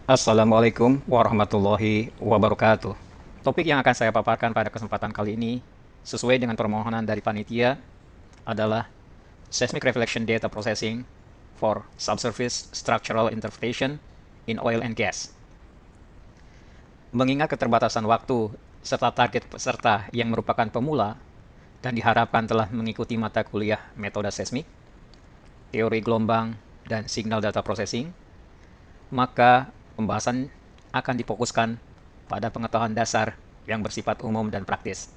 Assalamualaikum warahmatullahi wabarakatuh. Topik yang akan saya paparkan pada kesempatan kali ini, sesuai dengan permohonan dari panitia, adalah Seismic Reflection Data Processing for Subsurface Structural Interpretation in Oil and Gas. Mengingat keterbatasan waktu serta target peserta yang merupakan pemula dan diharapkan telah mengikuti mata kuliah metode seismik, teori gelombang, dan signal data processing, maka pembahasan akan difokuskan pada pengetahuan dasar yang bersifat umum dan praktis.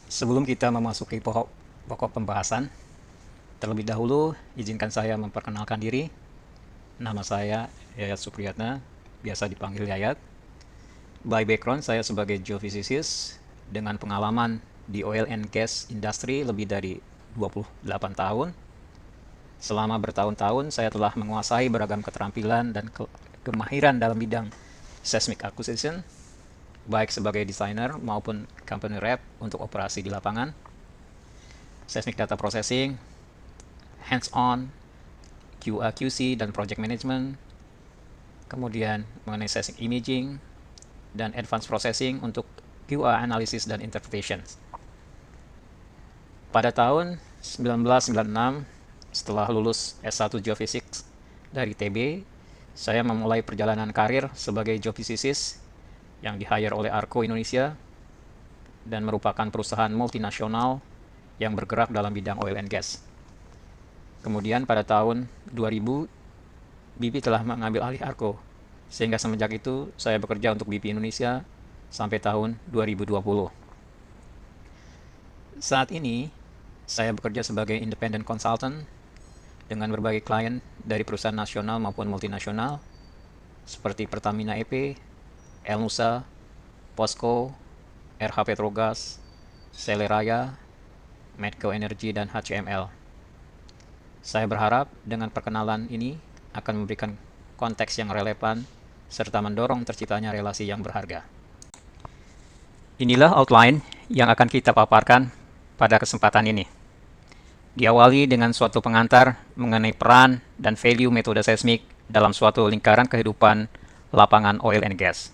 Sebelum kita memasuki pokok pembahasan, terlebih dahulu izinkan saya memperkenalkan diri. Nama saya Yayat Supriyatna, biasa dipanggil Yayat. By background, saya sebagai geophysicist dengan pengalaman di oil and gas industry lebih dari 28 tahun. Selama bertahun-tahun, saya telah menguasai beragam keterampilan dan kemahiran dalam bidang seismic acquisition, baik sebagai desainer maupun company rep untuk operasi di lapangan, seismic data processing, hands-on, QA/QC dan project management, kemudian mengenai seismic imaging, dan advanced processing untuk QA analysis dan interpretation. Pada tahun 1996, setelah lulus S1 Geophysics dari TB, saya memulai perjalanan karir sebagai geophysicist yang di-hire oleh Arco Indonesia dan merupakan perusahaan multinasional yang bergerak dalam bidang oil and gas. Kemudian pada tahun 2000, BP telah mengambil alih Arco, sehingga semenjak itu saya bekerja untuk BP Indonesia sampai tahun 2020. Saat ini, saya bekerja sebagai independent consultant dengan berbagai klien dari perusahaan nasional maupun multinasional seperti Pertamina EP, Elnusa, POSCO, RH Petrogas, Seleraya, Medco Energy, dan HCML. Saya berharap dengan perkenalan ini akan memberikan konteks yang relevan serta mendorong terciptanya relasi yang berharga. Inilah outline yang akan kita paparkan pada kesempatan ini. Diawali dengan suatu pengantar mengenai peran dan value metode seismik dalam suatu lingkaran kehidupan lapangan oil and gas,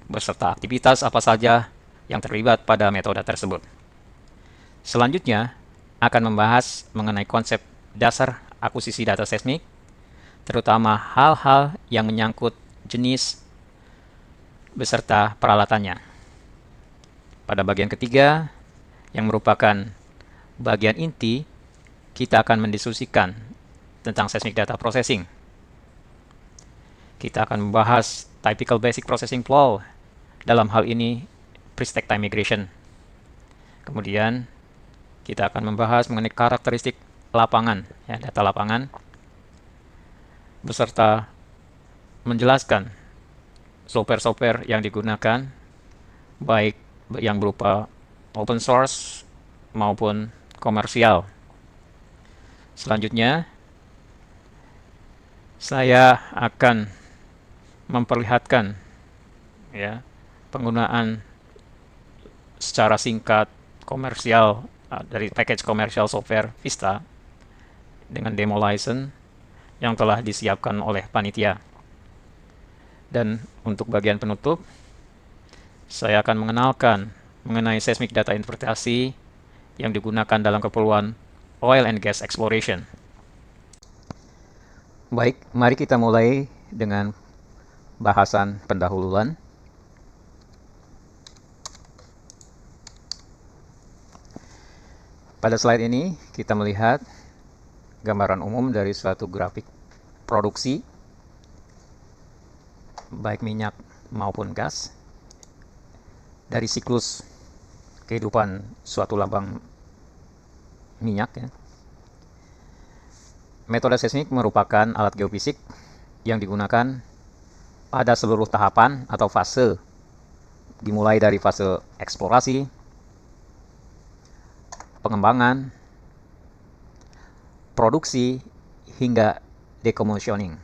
beserta aktivitas apa saja yang terlibat pada metode tersebut. Selanjutnya, akan membahas mengenai konsep dasar akuisisi data seismik, terutama hal-hal yang menyangkut jenis beserta peralatannya. Pada bagian ketiga, yang merupakan bagian inti, kita akan mendiskusikan tentang seismic data processing. Kita akan membahas typical basic processing flow, dalam hal ini pre-stack time migration. Kemudian kita akan membahas mengenai karakteristik lapangan, data lapangan, beserta menjelaskan software-software yang digunakan, baik yang berupa open source maupun komersial. Selanjutnya, saya akan memperlihatkan penggunaan secara singkat komersial dari package komersial software Vista dengan demo license yang telah disiapkan oleh panitia. Dan untuk bagian penutup, saya akan mengenalkan mengenai seismic data interpretasi yang digunakan dalam keperluan oil and gas exploration. Baik, mari kita mulai dengan bahasan pendahuluan. Pada slide ini, kita melihat gambaran umum dari suatu grafik produksi, baik minyak maupun gas, dari siklus kehidupan suatu lambang minyak. Metode seismik merupakan alat geofisik yang digunakan pada seluruh tahapan atau fase, dimulai dari fase eksplorasi, pengembangan, produksi, hingga decommissioning.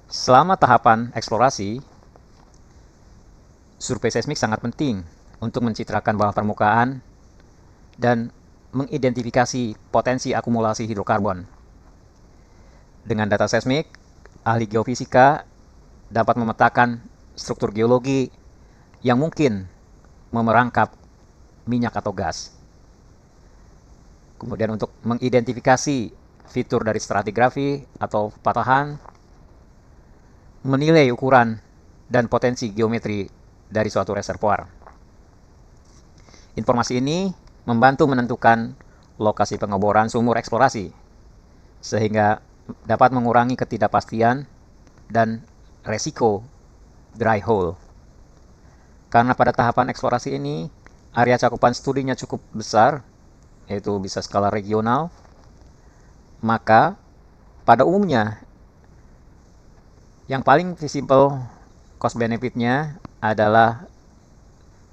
Selama tahapan eksplorasi, survei seismik sangat penting untuk mencitrakan bawah permukaan dan mengidentifikasi potensi akumulasi hidrokarbon. Dengan data seismik, ahli geofisika dapat memetakan struktur geologi yang mungkin memerangkap minyak atau gas. Kemudian untuk mengidentifikasi fitur dari stratigrafi atau patahan, menilai ukuran dan potensi geometri dari suatu reservoir. Informasi ini membantu menentukan lokasi pengeboran sumur eksplorasi, sehingga dapat mengurangi ketidakpastian dan resiko dry hole. Karena pada tahapan eksplorasi ini, area cakupan studinya cukup besar, yaitu bisa skala regional, maka pada umumnya yang paling visible cost benefitnya adalah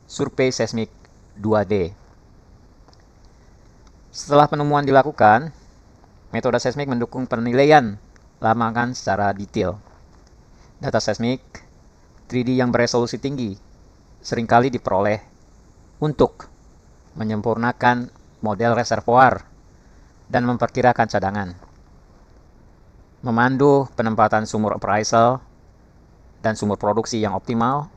survei seismik 2D. Setelah penemuan dilakukan, metode seismik mendukung penilaian lapangan secara detail. Data seismik 3D yang beresolusi tinggi seringkali diperoleh untuk menyempurnakan model reservoir dan memperkirakan cadangan, memandu penempatan sumur appraisal dan sumur produksi yang optimal,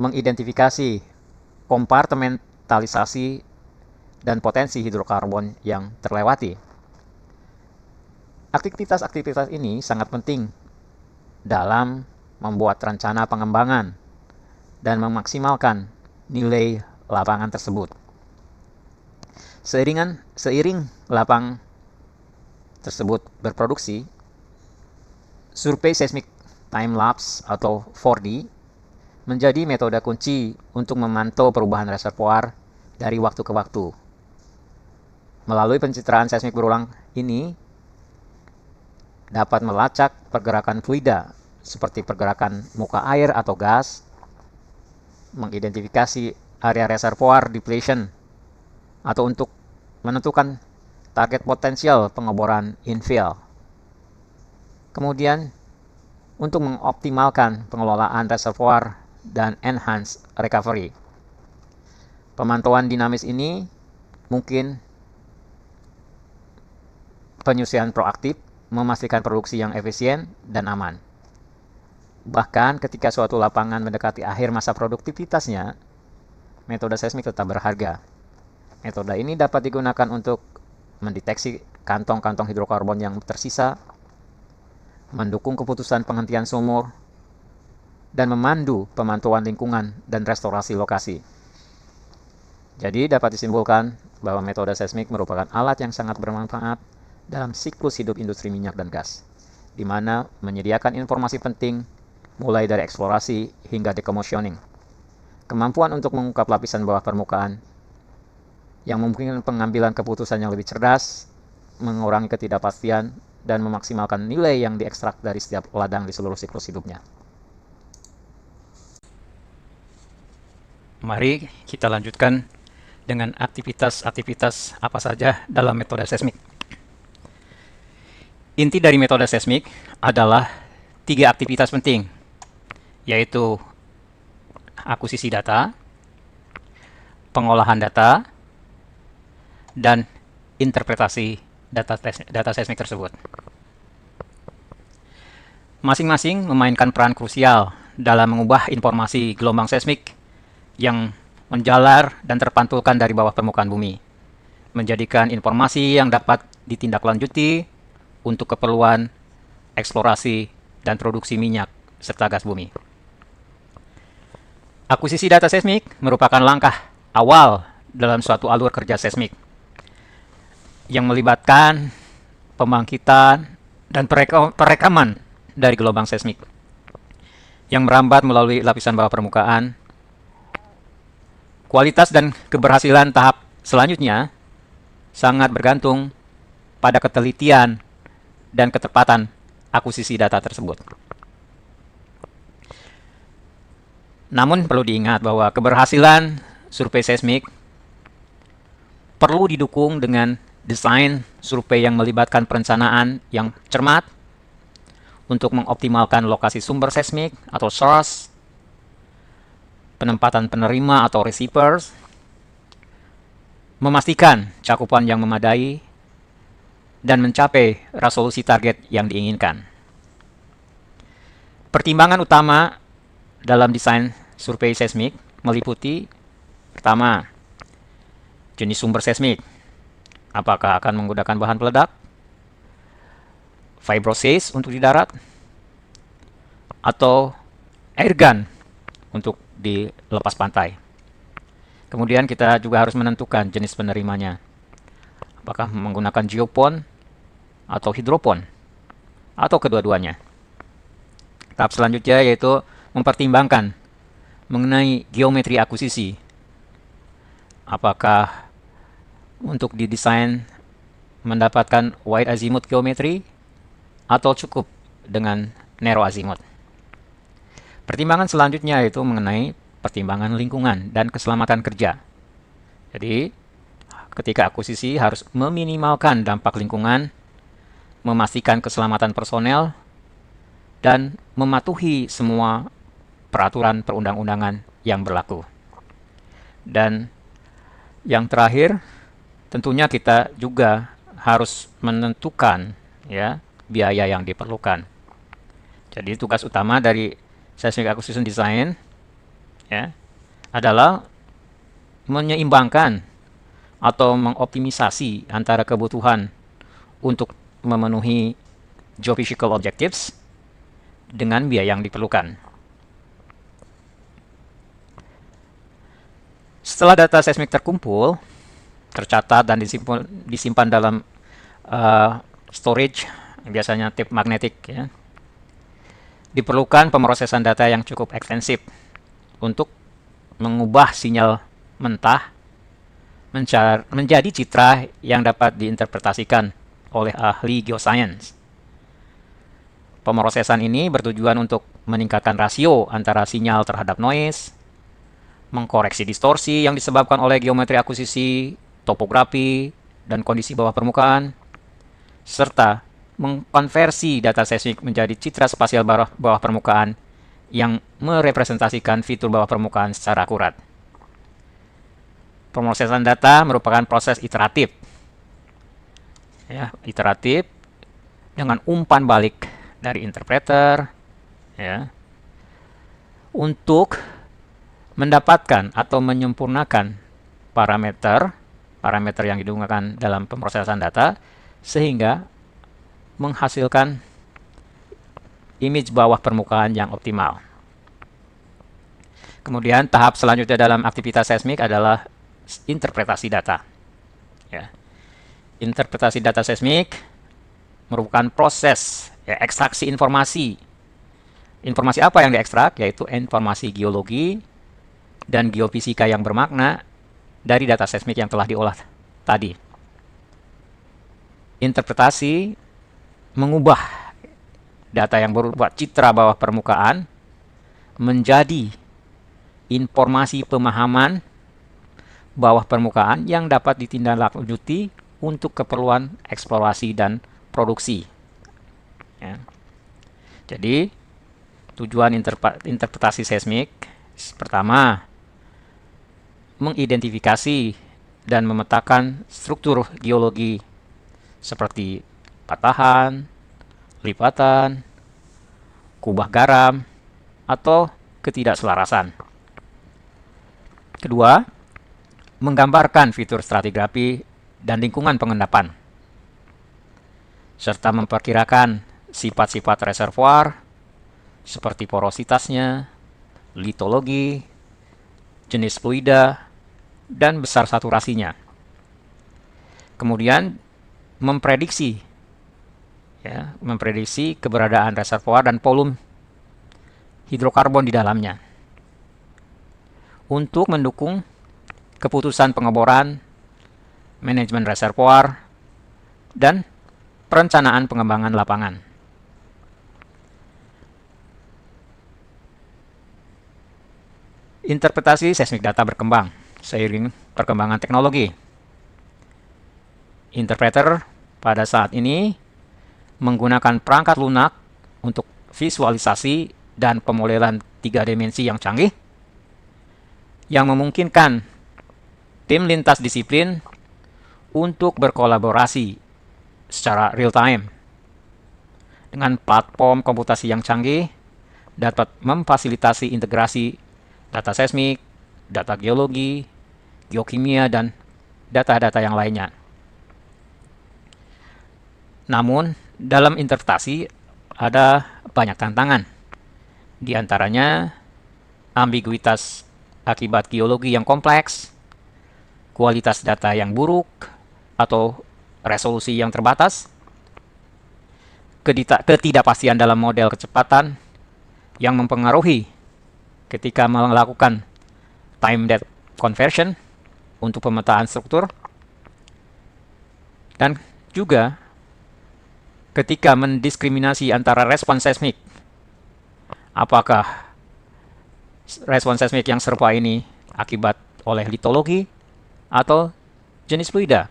mengidentifikasi kompartementalisasi dan potensi hidrokarbon yang terlewati. Aktivitas-aktivitas ini sangat penting dalam membuat rencana pengembangan dan memaksimalkan nilai lapangan tersebut. Seiring lapang tersebut berproduksi, survei seismik time lapse atau 4D menjadi metode kunci untuk memantau perubahan reservoir dari waktu ke waktu. Melalui pencitraan seismik berulang ini dapat melacak pergerakan fluida seperti pergerakan muka air atau gas, mengidentifikasi area reservoir depletion, atau untuk menentukan target potensial pengeboran infill. Kemudian, untuk mengoptimalkan pengelolaan reservoir dan enhance recovery. Pemantauan dinamis ini mungkin penyusuan proaktif memastikan produksi yang efisien dan aman. Bahkan ketika suatu lapangan mendekati akhir masa produktivitasnya, metode seismik tetap berharga. Metode ini dapat digunakan untuk mendeteksi kantong-kantong hidrokarbon yang tersisa, mendukung keputusan penghentian sumur, dan memandu pemantauan lingkungan dan restorasi lokasi. Jadi dapat disimpulkan bahwa metode seismik merupakan alat yang sangat bermanfaat dalam siklus hidup industri minyak dan gas, di mana menyediakan informasi penting mulai dari eksplorasi hingga decommissioning. Kemampuan untuk mengungkap lapisan bawah permukaan yang memungkinkan pengambilan keputusan yang lebih cerdas, mengurangi ketidakpastian, dan memaksimalkan nilai yang diekstrak dari setiap ladang di seluruh siklus hidupnya. Mari kita lanjutkan dengan aktivitas-aktivitas apa saja dalam metode seismik. Inti dari metode seismik adalah 3 aktivitas penting, yaitu akuisisi data, pengolahan data, dan interpretasi data seismik tersebut. Masing-masing memainkan peran krusial dalam mengubah informasi gelombang seismik yang menjalar dan terpantulkan dari bawah permukaan bumi, menjadikan informasi yang dapat ditindaklanjuti untuk keperluan eksplorasi dan produksi minyak serta gas bumi. Akuisisi data seismik merupakan langkah awal dalam suatu alur kerja seismik yang melibatkan pembangkitan dan perekaman dari gelombang seismik yang merambat melalui lapisan bawah permukaan. Kualitas dan keberhasilan tahap selanjutnya sangat bergantung pada ketelitian dan ketepatan akuisisi data tersebut. Namun perlu diingat bahwa keberhasilan survei seismik perlu didukung dengan desain survei yang melibatkan perencanaan yang cermat untuk mengoptimalkan lokasi sumber seismik atau source, penempatan penerima atau receivers, memastikan cakupan yang memadai, dan mencapai resolusi target yang diinginkan. Pertimbangan utama dalam desain survei seismik meliputi: pertama, jenis sumber seismik. Apakah akan menggunakan bahan peledak, vibrosis untuk di darat, atau airgun untuk di lepas pantai. Kemudian kita juga harus menentukan jenis penerimanya. Apakah menggunakan geopon atau hidropon, atau kedua-duanya. Tahap selanjutnya yaitu mempertimbangkan mengenai geometri akuisisi. Apakah untuk didesain mendapatkan wide azimuth geometri atau cukup dengan narrow azimuth. Pertimbangan selanjutnya yaitu mengenai pertimbangan lingkungan dan keselamatan kerja. Jadi, ketika akuisisi harus meminimalkan dampak lingkungan, memastikan keselamatan personel, dan mematuhi semua peraturan perundang-undangan yang berlaku. Dan yang terakhir, tentunya kita juga harus menentukan ya biaya yang diperlukan. Jadi tugas utama dari seismic acquisition design ya adalah menyeimbangkan atau mengoptimisasi antara kebutuhan untuk memenuhi geophysical objectives dengan biaya yang diperlukan. Setelah data seismik terkumpul, tercatat dan disimpan dalam storage, biasanya tape magnetik ya, diperlukan pemrosesan data yang cukup ekstensif untuk mengubah sinyal mentah menjadi citra yang dapat diinterpretasikan oleh ahli geoscience. Pemrosesan ini bertujuan untuk meningkatkan rasio antara sinyal terhadap noise, mengkoreksi distorsi yang disebabkan oleh geometri akuisisi, topografi, dan kondisi bawah permukaan, serta mengkonversi data seismik menjadi citra spasial bawah permukaan yang merepresentasikan fitur bawah permukaan secara akurat. Pemrosesan data merupakan proses iteratif, ya, iteratif dengan umpan balik dari interpreter, ya, untuk mendapatkan atau menyempurnakan parameter yang digunakan dalam pemrosesan data sehingga menghasilkan image bawah permukaan yang optimal. Kemudian tahap selanjutnya dalam aktivitas seismik adalah interpretasi data. Ya. Interpretasi data seismik merupakan proses ekstraksi informasi. Informasi apa yang diekstrak? Yaitu informasi geologi dan geofisika yang bermakna dari data seismik yang telah diolah tadi. Interpretasi mengubah data yang berupa citra bawah permukaan menjadi informasi pemahaman bawah permukaan yang dapat ditindaklanjuti untuk keperluan eksplorasi dan produksi. Ya. Jadi, tujuan interpretasi seismik pertama, mengidentifikasi dan memetakan struktur geologi seperti patahan, lipatan, kubah garam, atau ketidakselarasan. Kedua, menggambarkan fitur stratigrafi dan lingkungan pengendapan, serta memperkirakan sifat-sifat reservoir seperti porositasnya, litologi, jenis fluida, dan besar saturasinya. Kemudian memprediksi keberadaan reservoir dan volume hidrokarbon di dalamnya untuk mendukung keputusan pengeboran, manajemen reservoir, dan perencanaan pengembangan lapangan. Interpretasi seismik data berkembang seiring perkembangan teknologi. Interpreter pada saat ini menggunakan perangkat lunak untuk visualisasi dan pemodelan 3 dimensi yang canggih, yang memungkinkan tim lintas disiplin untuk berkolaborasi secara real time. Dengan platform komputasi yang canggih, dapat memfasilitasi integrasi data seismik, data geologi, geokimia, dan data-data yang lainnya. Namun, dalam interpretasi ada banyak tantangan. Di antaranya, ambiguitas akibat geologi yang kompleks, kualitas data yang buruk, atau resolusi yang terbatas, ketidakpastian dalam model kecepatan yang mempengaruhi ketika melakukan time depth conversion untuk pemetaan struktur, dan juga ketika mendiskriminasi antara respons seismik, apakah respons seismik yang serupa ini akibat oleh litologi atau jenis fluida.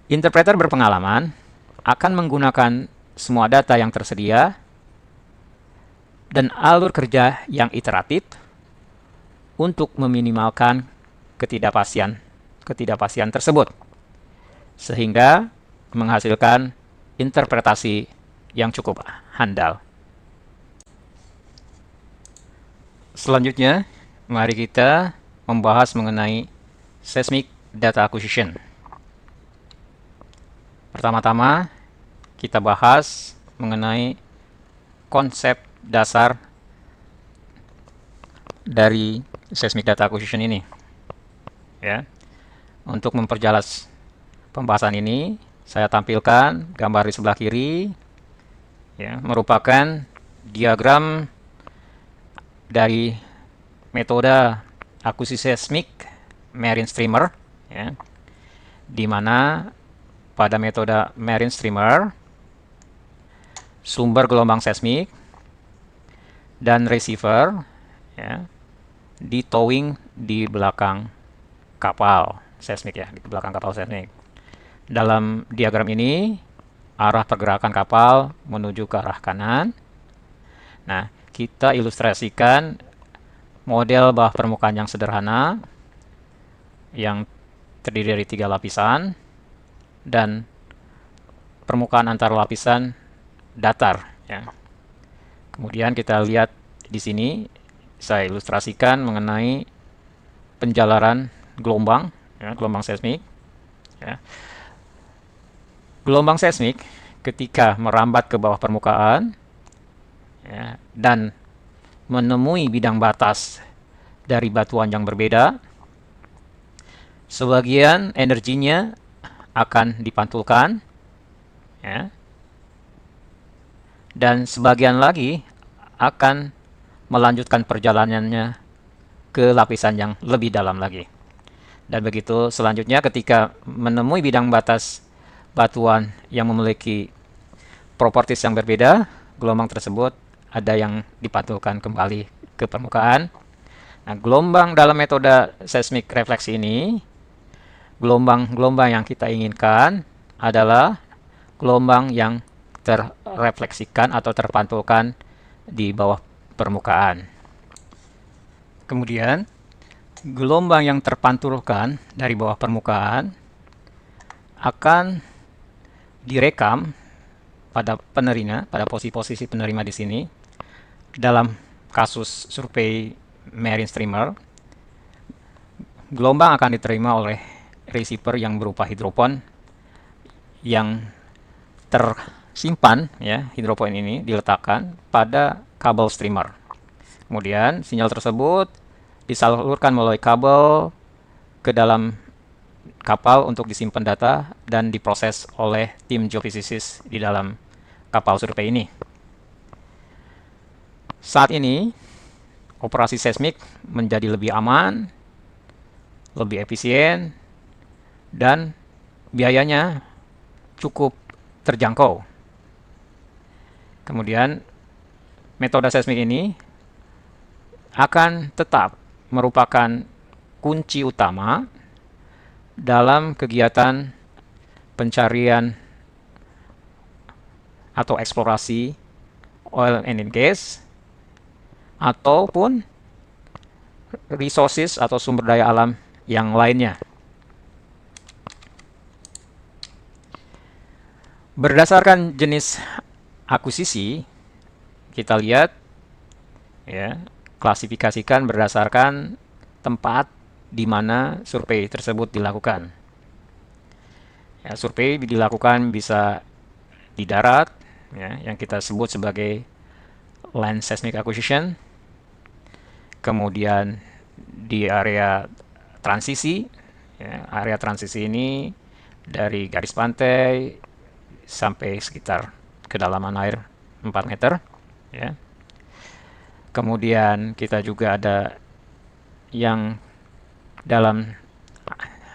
Interpreter berpengalaman akan menggunakan semua data yang tersedia dan alur kerja yang iteratif untuk meminimalkan ketidakpastian tersebut, sehingga menghasilkan interpretasi yang cukup handal. Selanjutnya, mari kita membahas mengenai seismic data acquisition. Pertama-tama, kita bahas mengenai konsep dasar dari seismic data acquisition ini. Ya. Untuk memperjelas pembahasan ini, saya tampilkan gambar di sebelah kiri, ya, merupakan diagram dari metode akuisisi seismik marine streamer, ya, di mana pada metode marine streamer, sumber gelombang seismik dan receiver, ya, di towing di belakang kapal seismik, ya, di belakang kapal seismik. Dalam diagram ini, arah pergerakan kapal menuju ke arah kanan. Nah, kita ilustrasikan model bawah permukaan yang sederhana yang terdiri dari 3 lapisan dan permukaan antar lapisan datar, ya. Kemudian kita lihat di sini, saya ilustrasikan mengenai penjalaran gelombang, ya, gelombang seismik, ya. Gelombang seismik ketika merambat ke bawah permukaan, ya, dan menemui bidang batas dari batuan yang berbeda, sebagian energinya akan dipantulkan, ya, dan sebagian lagi akan melanjutkan perjalanannya ke lapisan yang lebih dalam lagi. Dan begitu selanjutnya, ketika menemui bidang batas batuan yang memiliki properties yang berbeda, gelombang tersebut ada yang dipantulkan kembali ke permukaan. Nah, gelombang dalam metode seismik refleksi ini, gelombang-gelombang yang kita inginkan adalah gelombang yang terrefleksikan atau terpantulkan di bawah permukaan. Kemudian, gelombang yang terpantulkan dari bawah permukaan akan direkam pada penerima, pada posisi penerima di sini. Dalam kasus survei marine streamer, gelombang akan diterima oleh receiver yang berupa hidropon yang tersimpan, ya, hidropon ini diletakkan pada kabel streamer. Kemudian sinyal tersebut disalurkan melalui kabel ke dalam kapal untuk disimpan data dan diproses oleh tim geofisika di dalam kapal survei ini. Saat ini, operasi seismik menjadi lebih aman, lebih efisien, dan biayanya cukup terjangkau. Kemudian, metode seismik ini akan tetap merupakan kunci utama dalam kegiatan pencarian atau eksplorasi oil and gas ataupun resources atau sumber daya alam yang lainnya. Berdasarkan jenis akuisisi, kita lihat ya, klasifikasikan berdasarkan tempat di mana survei tersebut dilakukan. Ya, survei dilakukan bisa di darat, ya, yang kita sebut sebagai land seismic acquisition, kemudian di area transisi, ya, area transisi ini dari garis pantai sampai sekitar kedalaman air 4 meter, ya. Kemudian kita juga ada yang dalam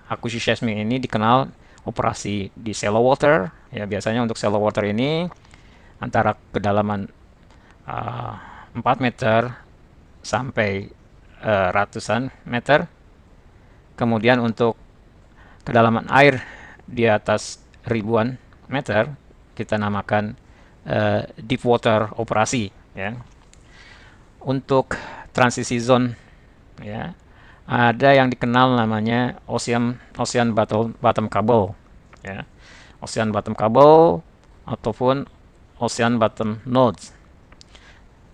akuisisi seismik ini dikenal operasi di shallow water, ya. Biasanya untuk shallow water ini antara kedalaman 4 meter sampai ratusan meter. Kemudian untuk kedalaman air di atas ribuan meter kita namakan deep water operasi, ya. Untuk transisi zone, ya, ada yang dikenal namanya ocean bottom cable, ya. Ocean bottom cable ataupun ocean bottom nodes.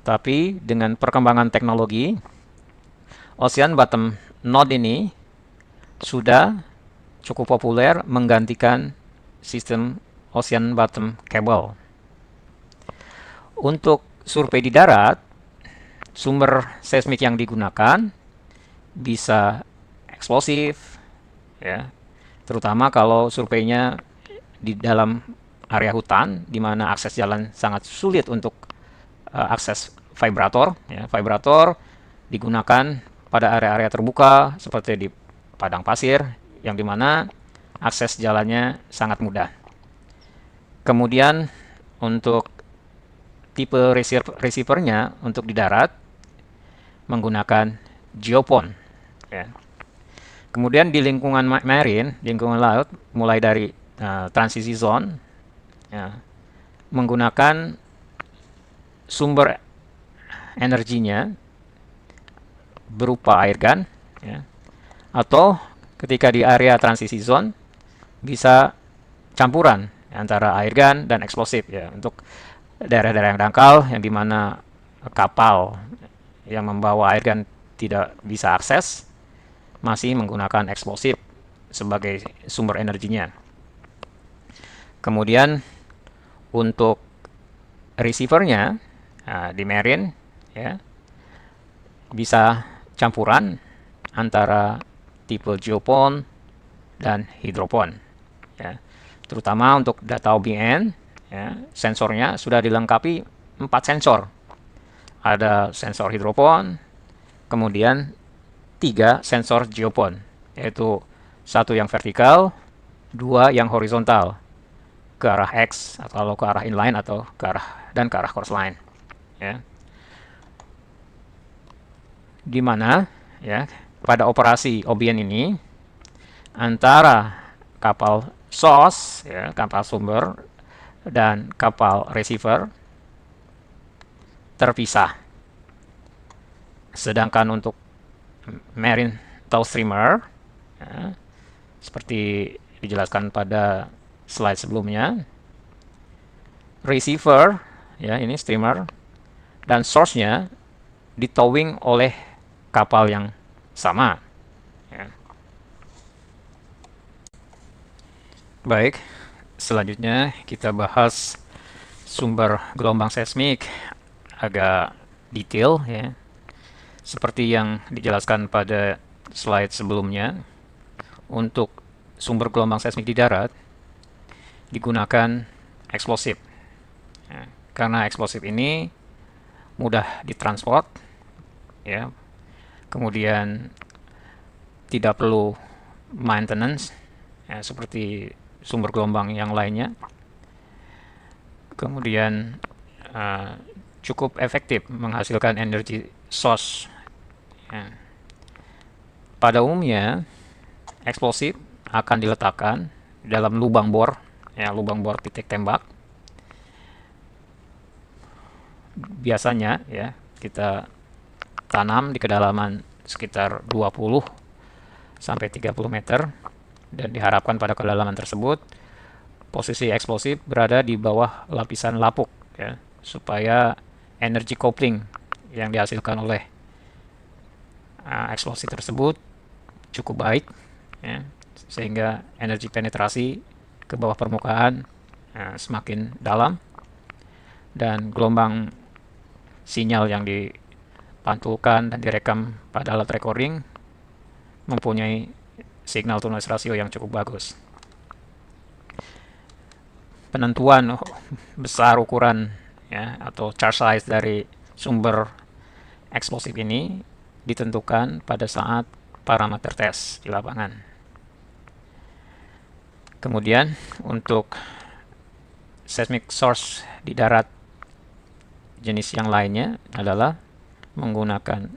Tapi dengan perkembangan teknologi, ocean bottom node ini sudah cukup populer menggantikan sistem ocean bottom cable. Untuk survei di darat, sumber seismik yang digunakan bisa eksplosif, ya, terutama kalau surveinya di dalam area hutan di mana akses jalan sangat sulit untuk akses vibrator, ya. Vibrator digunakan pada area-area terbuka seperti di padang pasir yang dimana akses jalannya sangat mudah. Kemudian untuk tipe receivernya untuk di darat menggunakan geopon, ya. Kemudian di lingkungan marine, lingkungan laut, mulai dari transisi zone, ya, menggunakan sumber energinya berupa air gun, ya, atau ketika di area transisi zone bisa campuran antara air gun dan eksplosif, ya, untuk daerah-daerah yang dangkal yang dimana kapal yang membawa air gun tidak bisa akses, masih menggunakan eksplosif sebagai sumber energinya. Kemudian untuk receivernya di marine, ya, bisa campuran antara tipe geopon dan hidropon, ya. Terutama untuk data OBN, ya, sensornya sudah dilengkapi 4 sensor. Ada sensor hidropon, kemudian 3 sensor geopon, yaitu 1 yang vertikal, 2 yang horizontal ke arah X atau ke arah inline atau ke arah coastline, ya. Di mana, ya, pada operasi OBN ini antara kapal source, ya, kapal sumber, dan kapal receiver terpisah. Sedangkan untuk marine tow streamer, ya, seperti dijelaskan pada slide sebelumnya, receiver, ya, ini streamer, dan source-nya ditowing oleh kapal yang sama, ya. Baik, selanjutnya kita bahas sumber gelombang seismik agak detail, ya. Seperti yang dijelaskan pada slide sebelumnya, untuk sumber gelombang seismik di darat digunakan eksplosif, ya. Karena eksplosif ini mudah ditransport, ya. Kemudian tidak perlu maintenance, ya, seperti sumber gelombang yang lainnya. Kemudian cukup efektif menghasilkan energi source, ya. Pada umumnya eksplosif akan diletakkan dalam lubang bor, ya, lubang bor titik tembak. Biasanya, ya, kita tanam di kedalaman sekitar 20 sampai 30 meter, dan diharapkan pada kedalaman tersebut posisi eksplosif berada di bawah lapisan lapuk, ya, supaya energy coupling yang dihasilkan oleh eksplosif tersebut cukup baik, ya, sehingga energi penetrasi ke bawah permukaan semakin dalam, dan gelombang sinyal yang dipantulkan dan direkam pada alat recording mempunyai signal to noise ratio yang cukup bagus. Penentuan besar ukuran, ya, atau charge size dari sumber eksplosif ini ditentukan pada saat parameter tes di lapangan. Kemudian untuk seismic source di darat jenis yang lainnya adalah menggunakan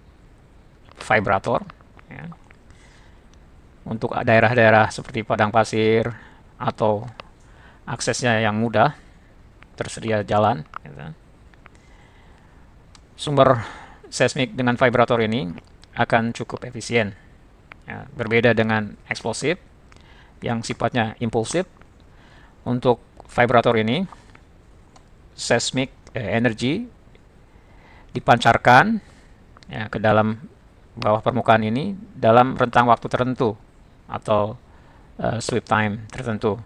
vibrator, ya. Untuk daerah-daerah seperti padang pasir atau aksesnya yang mudah, tersedia jalan, gitu. Sumber seismik dengan vibrator ini akan cukup efisien, ya, berbeda dengan eksplosif yang sifatnya impulsif. Untuk vibrator ini seismik energi dipancarkan, ya, ke dalam bawah permukaan ini dalam rentang waktu tertentu atau sweep time tertentu,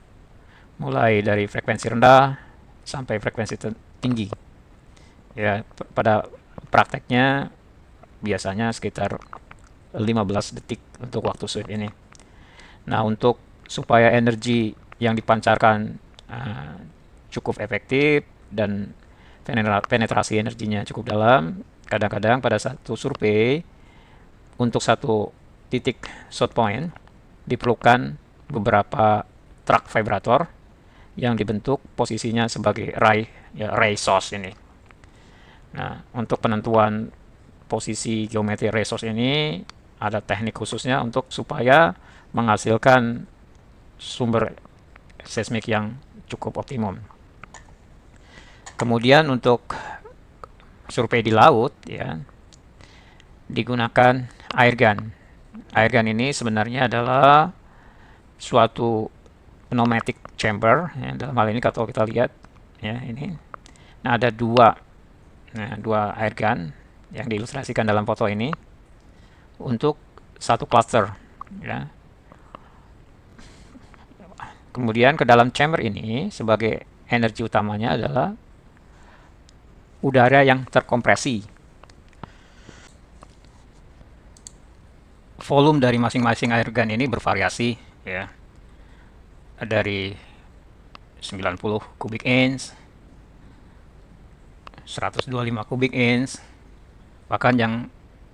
mulai dari frekuensi rendah sampai frekuensi tinggi. Ya, pada prakteknya biasanya sekitar 15 detik untuk waktu sweep ini. Nah, untuk supaya energi yang dipancarkan cukup efektif dan penetrasi energinya cukup dalam, kadang-kadang pada satu survei untuk satu titik shot point diperlukan beberapa truk vibrator yang dibentuk posisinya sebagai ray, ya, ray source ini. Nah, untuk penentuan posisi geometri ray source ini ada teknik khususnya untuk supaya menghasilkan sumber seismik yang cukup optimum. Kemudian untuk survei di laut, ya, digunakan air gun. Air gun ini sebenarnya adalah suatu pneumatic chamber, ya, dalam hal ini kalau kita lihat, ya, ini. Nah, ada dua air gun yang diilustrasikan dalam foto ini untuk satu cluster, ya. Kemudian ke dalam chamber ini sebagai energi utamanya adalah udara yang terkompresi. Volume dari masing-masing air gun ini bervariasi, ya, dari 90 kubik inch, 125 kubik inch, bahkan yang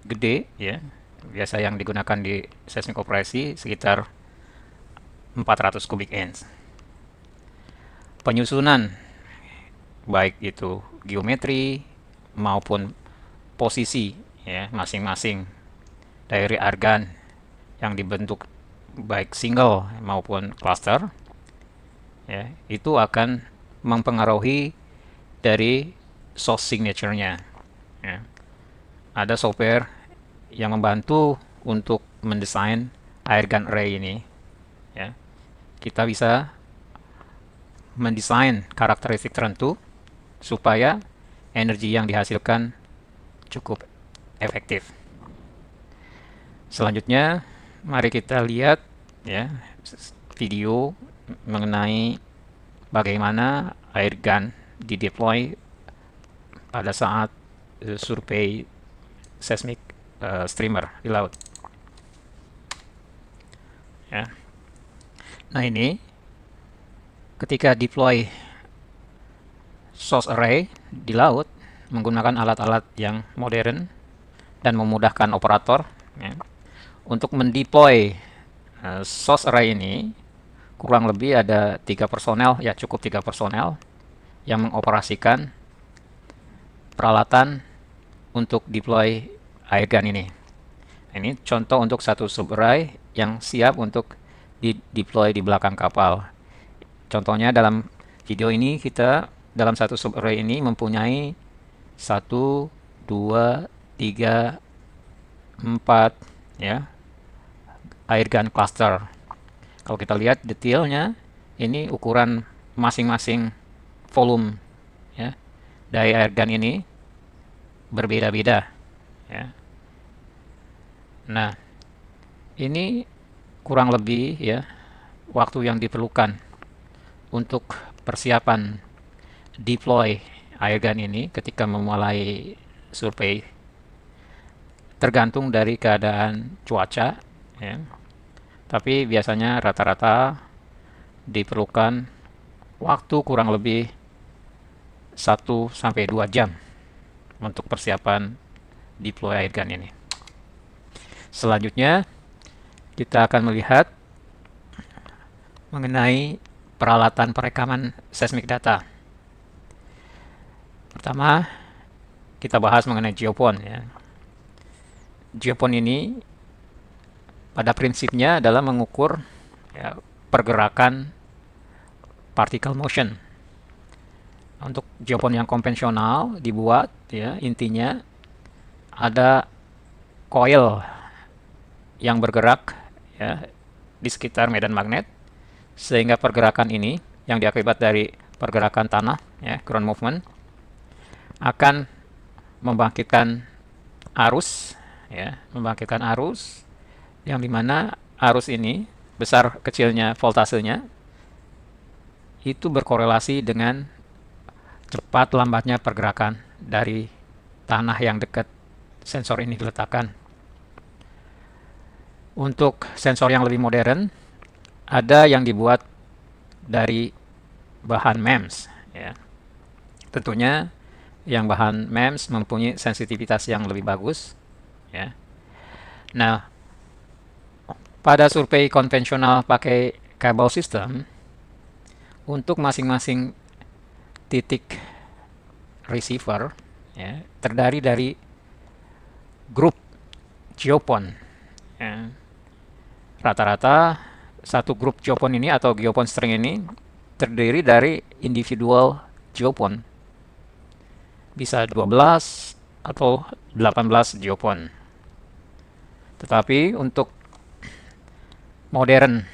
gede, ya, biasa yang digunakan di seismik operasi sekitar 400 kubik inch. Penyusunan baik itu geometri maupun posisi, ya, masing-masing dari air gun yang dibentuk baik single maupun cluster, ya, itu akan mempengaruhi dari source signature-nya, ya. Ada software yang membantu untuk mendesain air gun array ini, ya. Kita bisa mendesain karakteristik tertentu supaya energi yang dihasilkan cukup efektif. Selanjutnya, mari kita lihat, ya, video mengenai bagaimana air gun dideploy pada saat survei seismik streamer di laut, ya. Nah, ini ketika deploy source array di laut menggunakan alat-alat yang modern dan memudahkan operator, ya. Untuk mendeploy source array ini kurang lebih ada 3 personel, ya, cukup 3 personel yang mengoperasikan peralatan untuk deploy air gun ini. Ini contoh untuk satu sub array yang siap untuk di-deploy di belakang kapal. Contohnya dalam video ini kita dalam satu sub array ini mempunyai 1, 2, 3, 4, ya, air gun cluster. Kalau kita lihat detailnya, ini ukuran masing-masing volume ya dari airgun ini berbeda-beda ya. Nah, ini kurang lebih ya waktu yang diperlukan untuk persiapan deploy airgun ini ketika memulai survei tergantung dari keadaan cuaca ya. Tapi biasanya rata-rata diperlukan waktu kurang lebih 1 sampai 2 jam untuk persiapan deploy airgun ini. Selanjutnya kita akan melihat mengenai peralatan perekaman seismic data. Pertama, kita bahas mengenai geopon ya. Geopon ini pada prinsipnya adalah mengukur ya, pergerakan particle motion. Untuk geopon yang konvensional dibuat ya, intinya ada coil yang bergerak ya di sekitar medan magnet, sehingga pergerakan ini yang diakibat dari pergerakan tanah ya, ground movement, akan membangkitkan arus ya, membangkitkan arus yang dimana arus ini besar kecilnya voltasenya itu berkorelasi dengan cepat lambatnya pergerakan dari tanah yang dekat sensor ini diletakkan. Untuk sensor yang lebih modern, ada yang dibuat dari bahan MEMS ya. Tentunya yang bahan MEMS mempunyai sensitivitas yang lebih bagus ya. Nah, pada survei konvensional pakai kabel system, untuk masing-masing titik receiver ya, terdiri dari grup geopon ya. Rata-rata satu grup geopon ini atau geopon string ini terdiri dari individual geopon, bisa 12 atau 18 geopon. Tetapi untuk modern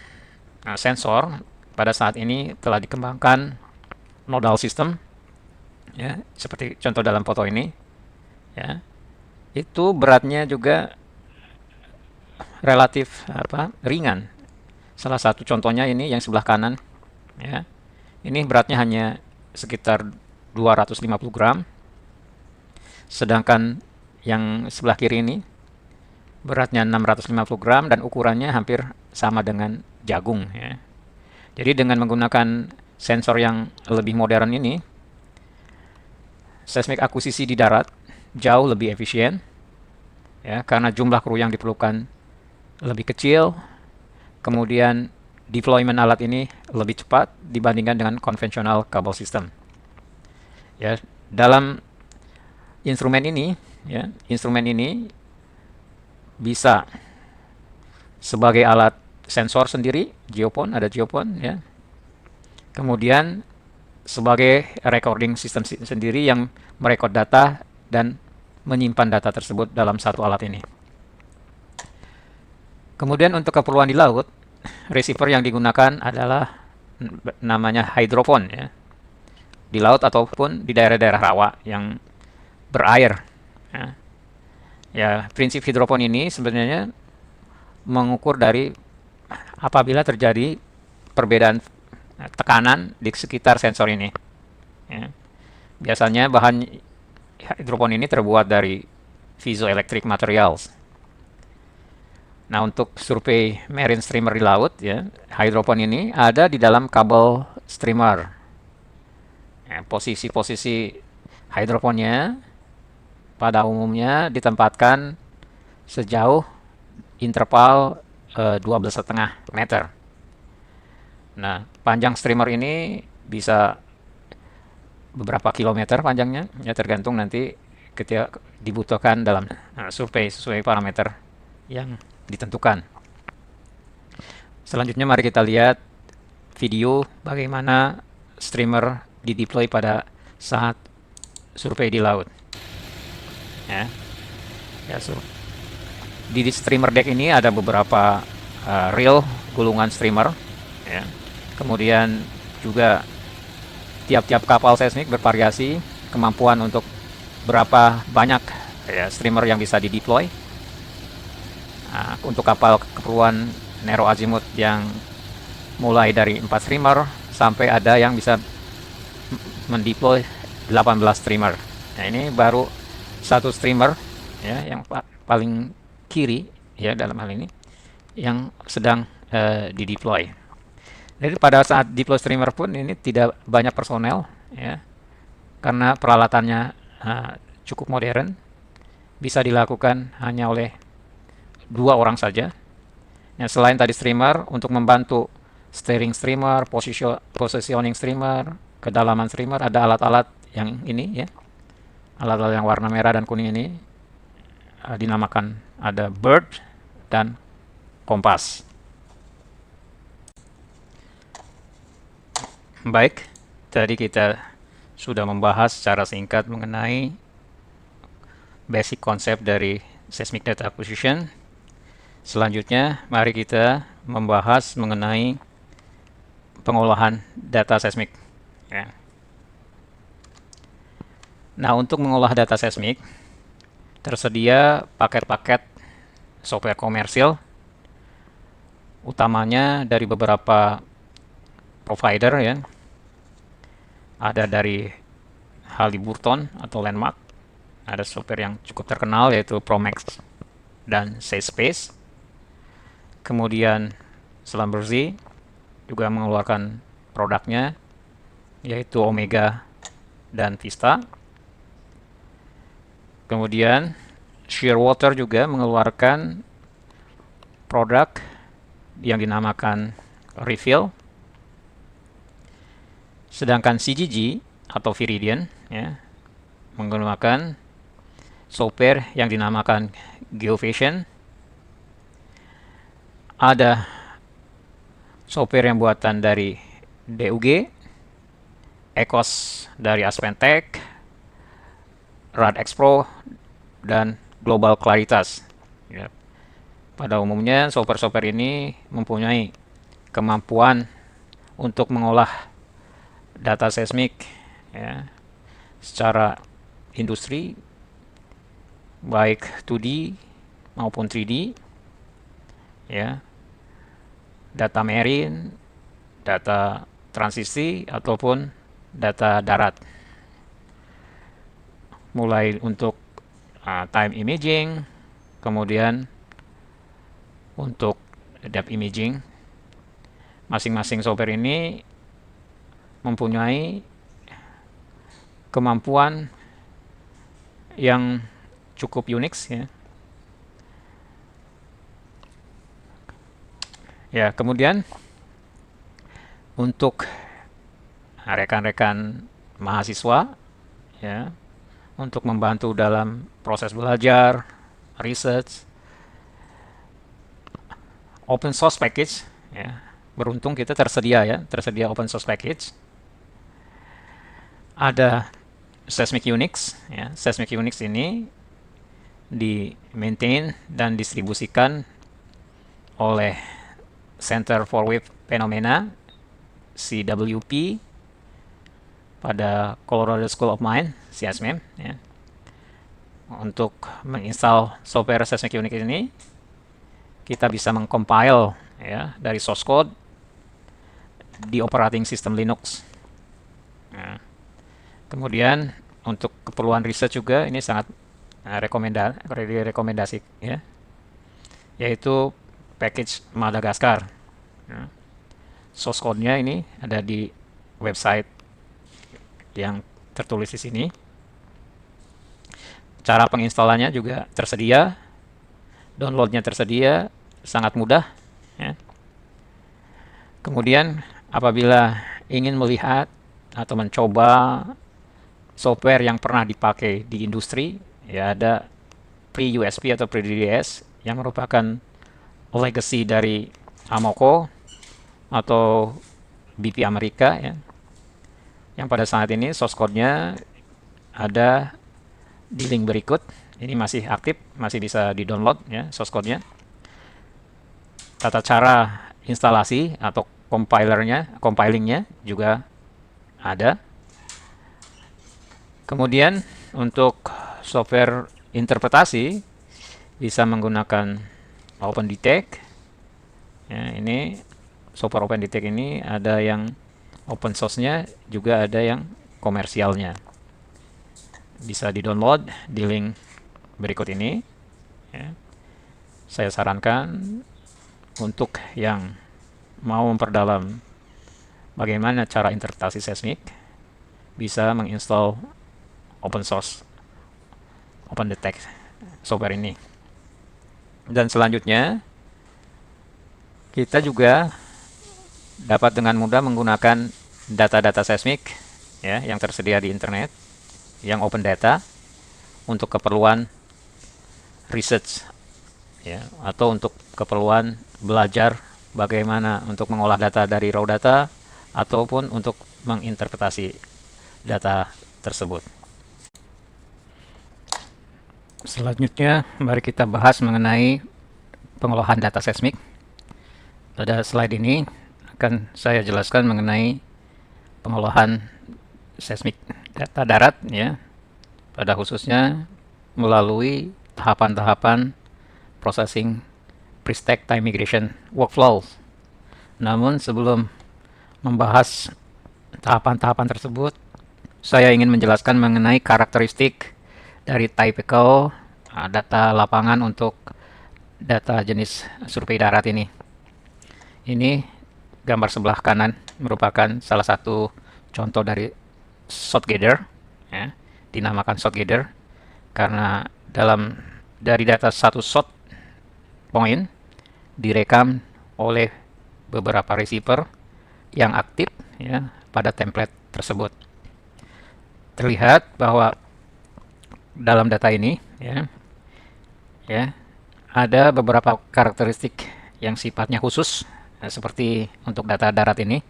sensor pada saat ini telah dikembangkan nodal system ya, seperti contoh dalam foto ini ya. Itu beratnya juga relatif ringan. Salah satu contohnya ini yang sebelah kanan ya. Ini beratnya hanya sekitar 250 gram. Sedangkan yang sebelah kiri ini beratnya 650 gram dan ukurannya hampir sama dengan jagung ya. Jadi dengan menggunakan sensor yang lebih modern ini, seismik akuisisi di darat jauh lebih efisien ya, karena jumlah kru yang diperlukan lebih kecil, kemudian deployment alat ini lebih cepat dibandingkan dengan konvensional kabel system ya. Dalam instrumen ini ya, instrumen ini bisa sebagai alat sensor sendiri, geopon, ada geopon ya. Kemudian sebagai recording system sendiri yang merekod data dan menyimpan data tersebut dalam satu alat ini. Kemudian untuk keperluan di laut, receiver yang digunakan adalah namanya hydropon ya. Di laut ataupun di daerah-daerah rawa yang berair ya. Ya, prinsip hidropon ini sebenarnya mengukur dari apabila terjadi perbedaan tekanan di sekitar sensor ini ya. Biasanya bahan hidropon ini terbuat dari piezoelectric materials. Nah, untuk survei marine streamer di laut ya, hidropon ini ada di dalam kabel streamer ya. Posisi-posisi hidroponnya pada umumnya ditempatkan sejauh interval 12,5 meter. Nah, panjang streamer ini bisa beberapa kilometer panjangnya, ya tergantung nanti ketika dibutuhkan dalam survei sesuai parameter yang ditentukan. Selanjutnya mari kita lihat video bagaimana streamer dideploy pada saat survei di laut. Ya, di streamer deck ini ada beberapa reel gulungan streamer ya. Kemudian juga tiap-tiap kapal seismik bervariasi kemampuan untuk berapa banyak ya, streamer yang bisa dideploy. Untuk kapal keperluan narrow azimuth yang mulai dari 4 streamer sampai ada yang bisa mendeploy 18 streamer. Nah, ini baru satu streamer ya yang paling kiri ya dalam hal ini yang sedang dideploy. Jadi pada saat deploy streamer pun ini tidak banyak personel ya karena peralatannya cukup modern, bisa dilakukan hanya oleh 2 orang saja. Nah, selain tadi streamer, untuk membantu steering streamer, positioning streamer, kedalaman streamer, ada alat-alat yang ini ya, alat-alat yang warna merah dan kuning ini dinamakan ada bird dan kompas. Baik, tadi kita sudah membahas secara singkat mengenai basic konsep dari seismic data acquisition. Selanjutnya, mari kita membahas mengenai pengolahan data seismik. Ya. Nah, untuk mengolah data seismik, tersedia paket-paket software komersil, utamanya dari beberapa provider ya. Ada dari Halliburton atau Landmark, ada software yang cukup terkenal yaitu Promax dan SeaSpace. Kemudian Schlumberger juga mengeluarkan produknya yaitu Omega dan Vista. Kemudian Shearwater juga mengeluarkan produk yang dinamakan Refill. Sedangkan CGG atau Viridian ya, menggunakan software yang dinamakan GeoVision. Ada software yang buatan dari DUG, ECOS dari AspenTech, RadX Pro, dan Global Claritas. Ya. Pada umumnya software-software ini mempunyai kemampuan untuk mengolah data seismik ya, secara industri baik 2D maupun 3D ya, data marine, data transisi ataupun data darat, mulai untuk time imaging, kemudian untuk depth imaging. Masing-masing software ini mempunyai kemampuan yang cukup unik ya. Ya, kemudian untuk rekan-rekan mahasiswa ya, untuk membantu dalam proses belajar, research, open source package ya. Beruntung kita tersedia open source package. Ada Seismic Unix ya. Seismic Unix ini di maintain dan distribusikan oleh Center for Wave Phenomena CWP pada Colorado School of Mines CSMM ya. Untuk menginstal software Seismic Unix ini kita bisa mengcompile ya dari source code di operating system Linux. Nah, kemudian untuk keperluan riset juga ini sangat rekomendasi ya, yaitu package Madagascar. Nah, source code-nya ini ada di website yang tertulis di sini. Cara penginstalannya juga tersedia, downloadnya tersedia, sangat mudah ya. Kemudian apabila ingin melihat atau mencoba software yang pernah dipakai di industri ya, ada pre-USP atau pre-DDS yang merupakan legacy dari Amoco atau BP Amerika ya, yang pada saat ini source code-nya ada di link berikut. Ini masih aktif, masih bisa di-download ya source code-nya. Tata cara instalasi atau compilingnya juga ada. Kemudian untuk software interpretasi bisa menggunakan OpenDetect. Ya, ini software OpenDetect ini ada yang open source-nya, juga ada yang komersialnya. Bisa di-download di link berikut ini. Ya. Saya sarankan untuk yang mau memperdalam bagaimana cara interpretasi seismik, bisa menginstall open source OpenDetect software ini. Dan selanjutnya, kita juga dapat dengan mudah menggunakan data-data seismik ya, yang tersedia di internet, yang open data, untuk keperluan research ya, atau untuk keperluan belajar bagaimana untuk mengolah data dari raw data ataupun untuk menginterpretasi data tersebut. Selanjutnya, mari kita bahas mengenai pengolahan data seismik. Pada slide ini akan saya jelaskan mengenai pengolahan seismik data darat ya, pada khususnya melalui tahapan-tahapan processing pre-stack time migration workflow. Namun sebelum membahas tahapan-tahapan tersebut, saya ingin menjelaskan mengenai karakteristik dari typical data lapangan untuk data jenis survei darat ini. Ini gambar sebelah kanan merupakan salah satu contoh dari shot gather ya, dinamakan shot gather karena dari data satu shot point direkam oleh beberapa receiver yang aktif ya pada template tersebut. Terlihat bahwa dalam data ini ya ada beberapa karakteristik yang sifatnya khusus. Seperti untuk data darat ini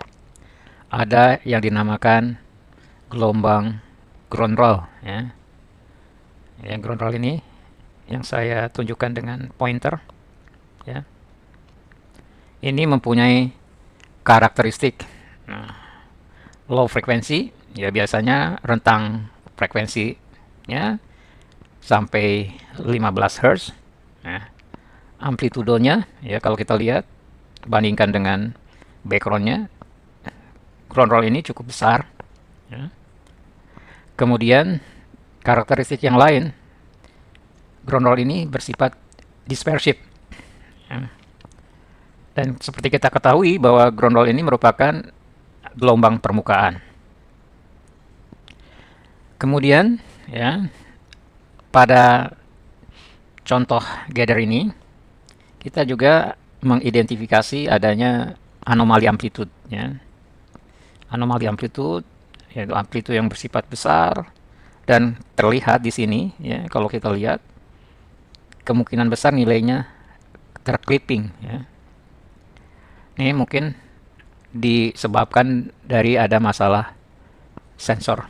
ada yang dinamakan gelombang ground roll ya. Ground roll ini yang saya tunjukkan dengan pointer ya. Ini mempunyai karakteristik low frekuensi ya, biasanya rentang frekuensinya sampai 15 Hz ya. Amplitudonya ya, kalau kita lihat bandingkan dengan backgroundnya, ground roll ini cukup besar ya. Kemudian karakteristik yang lain, ground roll ini bersifat dispersive ya. Dan seperti kita ketahui bahwa ground roll ini merupakan gelombang permukaan. Kemudian ya, pada contoh gather ini kita juga mengidentifikasi adanya anomali amplitude ya. Anomali amplitude yaitu amplitude yang bersifat besar dan terlihat di sini ya, kalau kita lihat kemungkinan besar nilainya terclipping ya. Ini mungkin disebabkan dari ada masalah sensor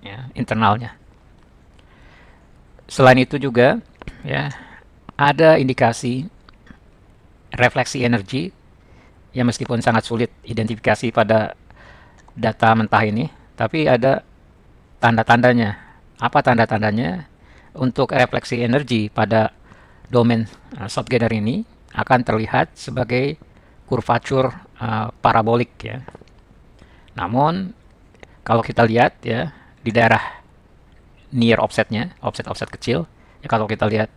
ya, internalnya. Selain itu juga ya, ada indikasi refleksi energi yang meskipun sangat sulit identifikasi pada data mentah ini, tapi ada tanda-tandanya. Apa tanda-tandanya? Untuk refleksi energi pada domain shot gather ini akan terlihat sebagai kurvatur parabolik ya. Namun kalau kita lihat ya, di daerah near offsetnya, offset kecil ya, kalau kita lihat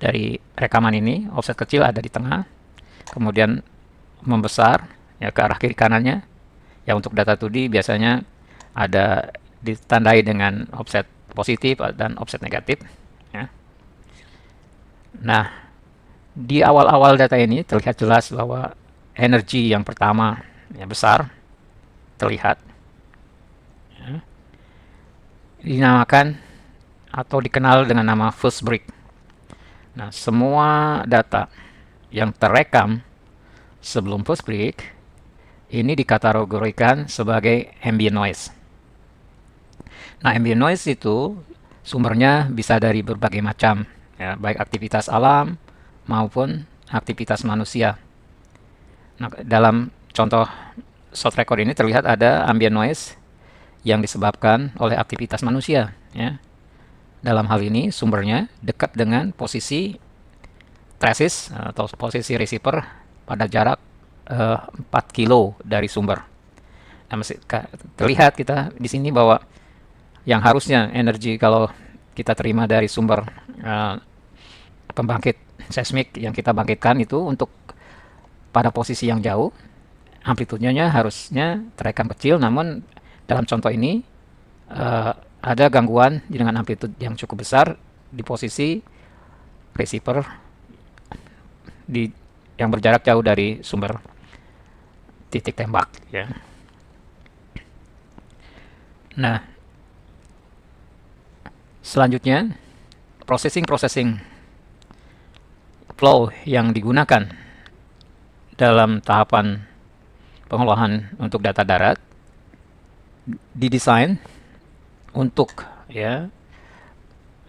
dari rekaman ini, offset kecil ada di tengah, kemudian membesar ya ke arah kiri kanannya ya. Untuk data 2D biasanya ada ditandai dengan offset positif dan offset negatif ya. Nah, di awal-awal data ini terlihat jelas bahwa energi yang pertama ya, besar terlihat ya. Dinamakan atau dikenal dengan nama first break. Nah, semua data yang terekam sebelum first break ini dikategorikan sebagai ambient noise. Nah, ambient noise itu sumbernya bisa dari berbagai macam ya, baik aktivitas alam maupun aktivitas manusia. Nah, dalam contoh shot record ini terlihat ada ambient noise yang disebabkan oleh aktivitas manusia, ya. Dalam hal ini sumbernya dekat dengan posisi traces atau posisi receiver pada jarak 4 kilo dari sumber. Nah, terlihat kita di sini bahwa yang harusnya energi kalau kita terima dari sumber pembangkit seismik yang kita bangkitkan itu untuk pada posisi yang jauh, amplitudenya harusnya terekam kecil, namun dalam contoh ini ada gangguan dengan amplitude yang cukup besar di posisi receiver yang berjarak jauh dari sumber titik tembak, ya. Nah, selanjutnya processing flow yang digunakan dalam tahapan pengolahan untuk data darat didesain untuk, ya,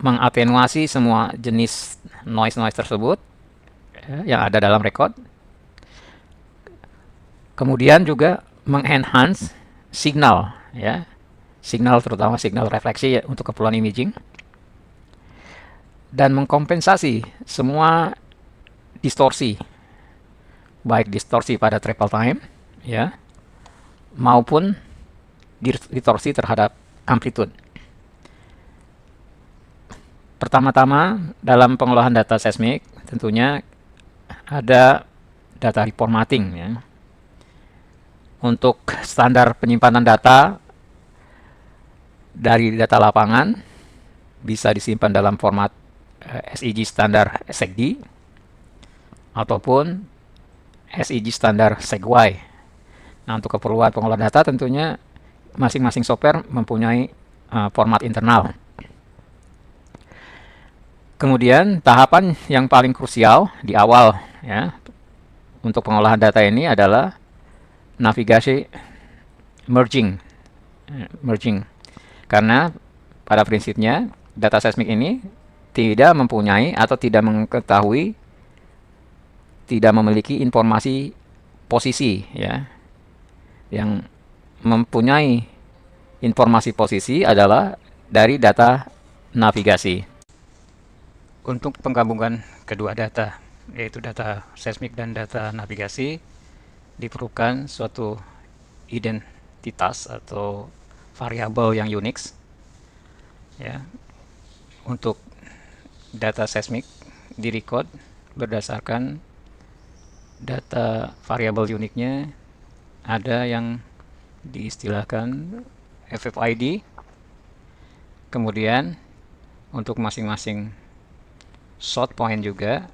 mengatenuasi semua jenis noise tersebut, ya, yang ada dalam record. Kemudian juga mengenhance signal, ya, signal terutama signal refleksi, ya, untuk keperluan imaging, dan mengkompensasi semua distorsi, baik distorsi pada travel time, ya, maupun distorsi terhadap amplitude. Pertama-tama dalam pengolahan data seismik tentunya ada data reformatting, ya. Untuk standar penyimpanan data dari data lapangan bisa disimpan dalam format SIG standar SECD ataupun SIG standar SEGY. Nah, untuk keperluan pengolahan data tentunya masing-masing software mempunyai format internal. Kemudian tahapan yang paling krusial di awal, ya, untuk pengolahan data ini adalah navigasi merging, karena pada prinsipnya data seismik ini tidak mempunyai atau tidak mengetahui, tidak memiliki informasi posisi, ya. Yang mempunyai informasi posisi adalah dari data navigasi. Untuk penggabungan kedua data, yaitu data seismik dan data navigasi, diperlukan suatu identitas atau variabel yang unik, ya. Untuk data seismik direcord berdasarkan data variabel uniknya, ada yang diistilahkan FFID. Kemudian untuk masing-masing shot point juga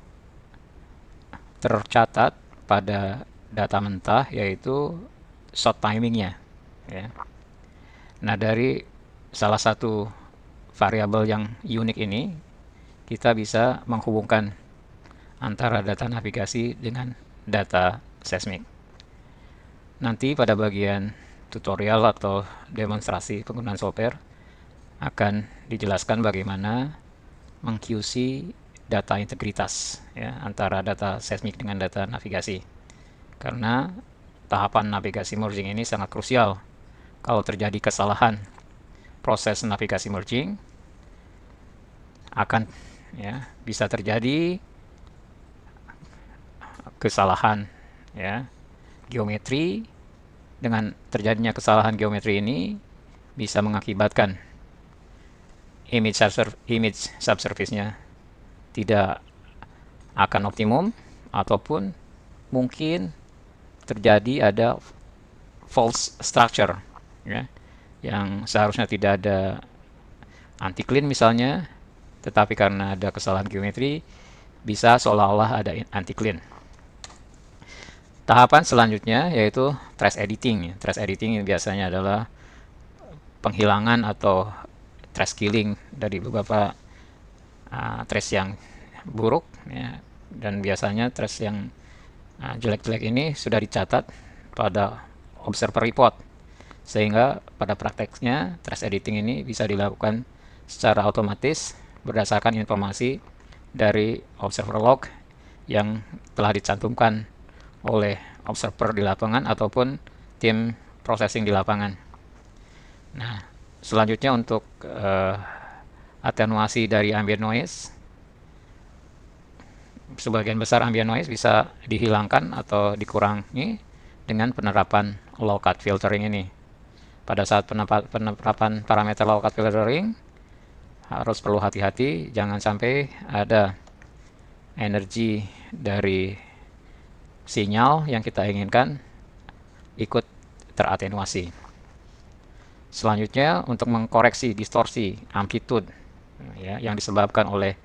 tercatat pada data mentah, yaitu shot timingnya, ya. Nah, dari salah satu variabel yang unik ini kita bisa menghubungkan antara data navigasi dengan data seismik. Nanti pada bagian tutorial atau demonstrasi penggunaan software akan dijelaskan bagaimana meng-QC data integritas, ya, antara data seismik dengan data navigasi. Karena tahapan navigasi merging ini sangat krusial. Kalau terjadi kesalahan proses navigasi merging, akan, ya, bisa terjadi kesalahan, ya, geometri. Dengan terjadinya kesalahan geometri ini bisa mengakibatkan image subsurface-nya tidak akan optimum, ataupun mungkin terjadi ada false structure, ya, yang seharusnya tidak ada anti-clean misalnya, tetapi karena ada kesalahan geometri bisa seolah-olah ada anti-clean. Tahapan selanjutnya yaitu trace editing. Trace editing biasanya adalah penghilangan atau trace killing dari beberapa trace yang buruk, ya, dan biasanya trace yang jelek-jelek ini sudah dicatat pada observer report, sehingga pada prakteknya trace editing ini bisa dilakukan secara otomatis berdasarkan informasi dari observer log yang telah dicantumkan oleh observer di lapangan ataupun tim processing di lapangan. Nah, selanjutnya untuk atenuasi dari ambient noise, sebagian besar ambient noise bisa dihilangkan atau dikurangi dengan penerapan low cut filtering ini. Pada saat penerapan parameter low cut filtering, harus perlu hati-hati, jangan sampai ada energi dari sinyal yang kita inginkan ikut teratenuasi. Selanjutnya, untuk mengkoreksi distorsi amplitude ya, yang disebabkan oleh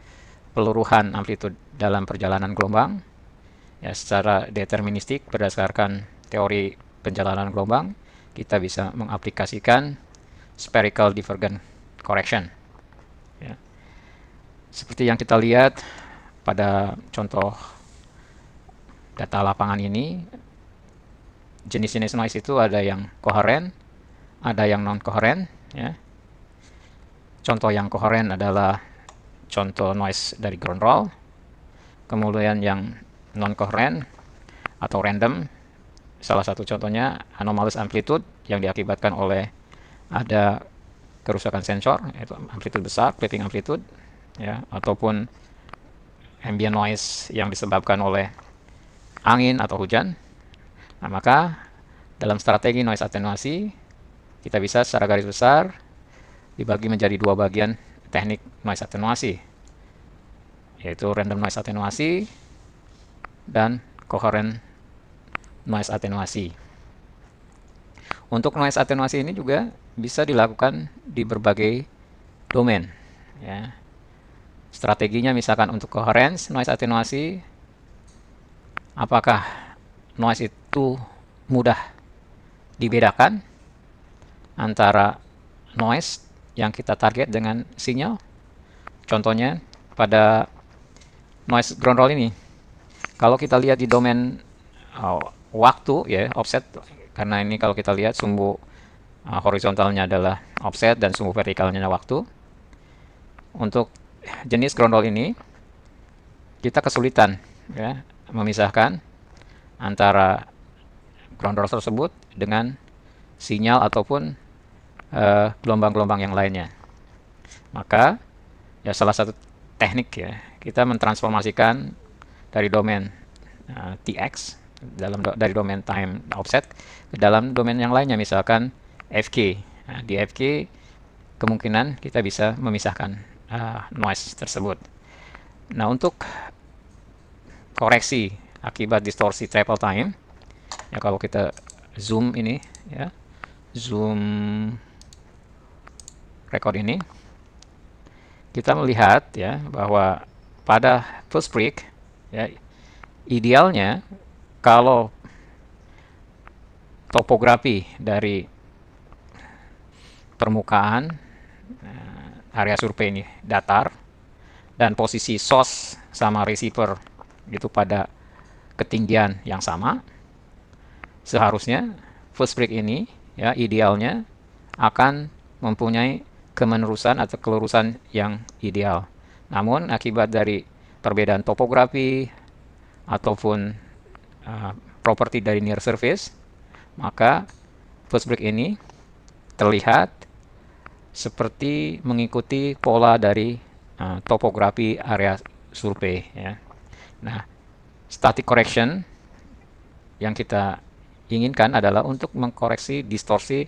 peluruhan amplitude dalam perjalanan gelombang, ya, secara deterministik berdasarkan teori penjalanan gelombang, kita bisa mengaplikasikan spherical divergent correction. Ya. Seperti yang kita lihat pada contoh data lapangan ini, jenis-jenis noise itu ada yang koheren, ada yang non-koheren. Ya. Contoh yang koheren adalah contoh noise dari ground roll. Kemudian yang non-koheren atau random, salah satu contohnya anomalous amplitude yang diakibatkan oleh ada kerusakan sensor, yaitu amplitude besar, clipping amplitude, ya, ataupun ambient noise yang disebabkan oleh angin atau hujan. Nah, maka dalam strategi noise atenuasi, kita bisa secara garis besar dibagi menjadi dua bagian teknik noise atenuasi, yaitu random noise atenuasi dan coherent noise atenuasi. Untuk noise atenuasi ini juga bisa dilakukan di berbagai domain. Ya. Strateginya misalkan untuk coherence noise atenuasi, apakah noise itu mudah dibedakan antara noise yang kita target dengan sinyal? Contohnya pada noise ground roll ini, kalau kita lihat di domain waktu, ya, offset, karena ini kalau kita lihat sumbu horizontalnya adalah offset dan sumbu vertikalnya adalah waktu. Untuk jenis ground roll ini kita kesulitan, ya, memisahkan antara ground roll tersebut dengan sinyal ataupun gelombang-gelombang yang lainnya. Maka ya salah satu teknik, ya, kita mentransformasikan dari domain TX dari domain time offset ke dalam domain yang lainnya, misalkan FK. Nah, di FK kemungkinan kita bisa memisahkan noise tersebut. Nah, untuk koreksi akibat distorsi travel time, ya, kalau kita zoom ini, ya, zoom record ini, kita melihat, ya, bahwa pada first break, ya, idealnya kalau topografi dari permukaan area survei ini datar dan posisi source sama receiver itu pada ketinggian yang sama, seharusnya first break ini, ya, idealnya akan mempunyai kemenerusan atau kelurusan yang ideal. Namun akibat dari perbedaan topografi ataupun properti dari near surface, maka first break ini terlihat seperti mengikuti pola dari topografi area survei, ya. Nah, static correction yang kita inginkan adalah untuk mengkoreksi distorsi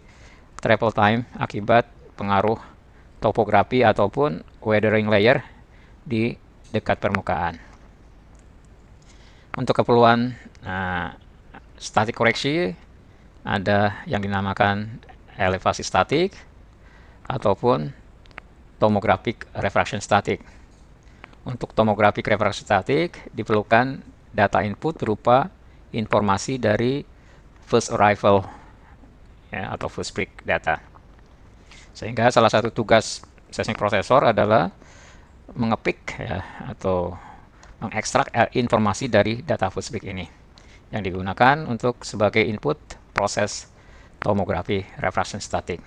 travel time akibat pengaruh topografi ataupun weathering layer di dekat permukaan. Untuk keperluan static koreksi ada yang dinamakan elevasi statik ataupun tomographic refraction static. Untuk tomographic refraction static diperlukan data input berupa informasi dari first arrival, ya, atau first break data. Sehingga salah satu tugas seismic processor adalah mengepik, ya, atau mengekstrak informasi dari data first break ini yang digunakan untuk sebagai input proses tomografi refraction static.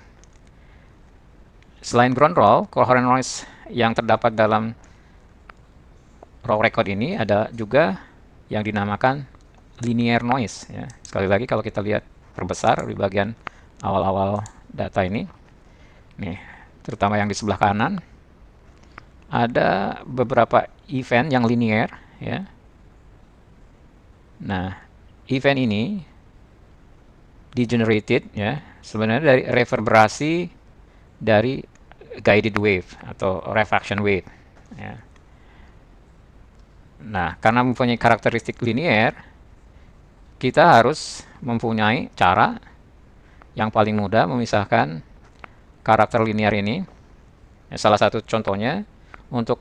Selain ground roll, coherent noise yang terdapat dalam raw record ini ada juga yang dinamakan linear noise, ya. Sekali lagi kalau kita lihat perbesar di bagian awal-awal data ini, Nih, terutama yang di sebelah kanan, ada beberapa event yang linear, ya. Nah, event ini di-generated, ya, sebenarnya dari reverberasi dari guided wave atau refraction wave, ya. Nah, karena mempunyai karakteristik linear, kita harus mempunyai cara yang paling mudah memisahkan karakter linear ini. Ya, salah satu contohnya untuk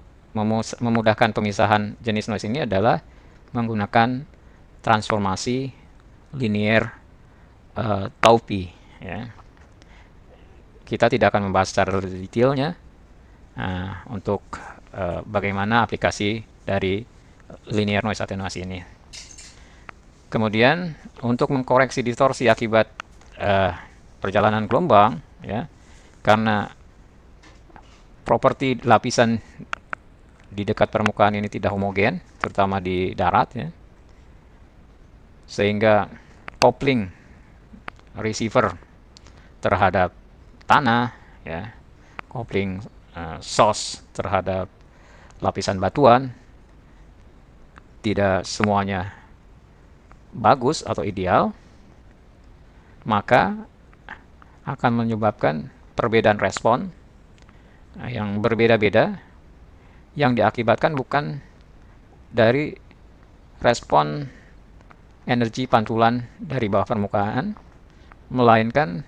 memudahkan pemisahan jenis noise ini adalah menggunakan transformasi linear Taupi. Ya. Kita tidak akan membahas secara detailnya untuk bagaimana aplikasi dari linear noise attenuasi ini. Kemudian untuk mengkoreksi distorsi akibat perjalanan gelombang, ya, karena properti lapisan di dekat permukaan ini tidak homogen, terutama di darat, ya, sehingga coupling receiver terhadap tanah, ya, coupling source terhadap lapisan batuan tidak semuanya bagus atau ideal, maka akan menyebabkan perbedaan respon yang berbeda-beda yang diakibatkan bukan dari respon energi pantulan dari bawah permukaan, melainkan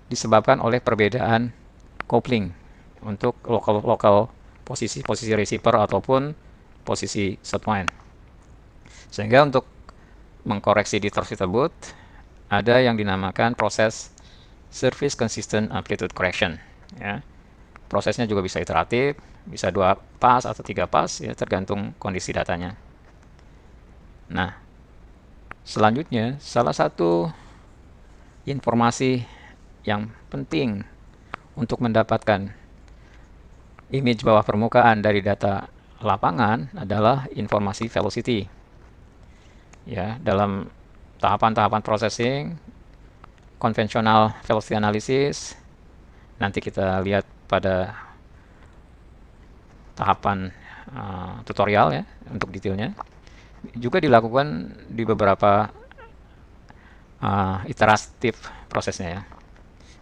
disebabkan oleh perbedaan coupling untuk lokal posisi receiver ataupun posisi shotwind. Sehingga untuk mengkoreksi distorsi tersebut ada yang dinamakan proses surface consistent amplitude correction, ya. Prosesnya juga bisa iteratif, bisa 2 pas atau 3 pas, ya, tergantung kondisi datanya. Nah, selanjutnya salah satu informasi yang penting untuk mendapatkan image bawah permukaan dari data lapangan adalah informasi velocity. Ya, dalam tahapan-tahapan processing konvensional velocity analysis, nanti kita lihat pada tahapan tutorial, ya, untuk detailnya, juga dilakukan di beberapa iteratif prosesnya, ya.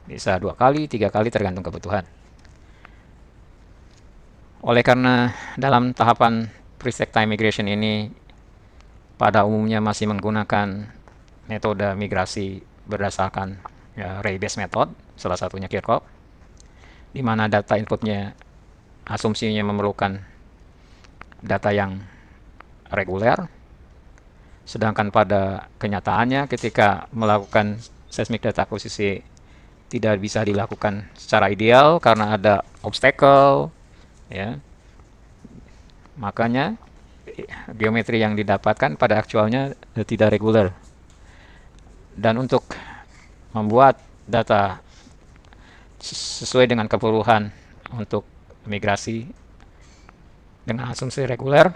Bisa 2 kali, 3 kali tergantung kebutuhan. Oleh karena dalam tahapan preset time migration ini pada umumnya masih menggunakan metode migrasi berdasarkan, ya, ray-based method, salah satunya Kirchhoff, di mana data inputnya asumsinya memerlukan data yang reguler, sedangkan pada kenyataannya ketika melakukan seismic data akuisisi tidak bisa dilakukan secara ideal karena ada obstacle, ya. Makanya geometri yang didapatkan pada aktualnya tidak reguler. Dan untuk membuat data sesuai dengan keperluan untuk migrasi dengan asumsi reguler,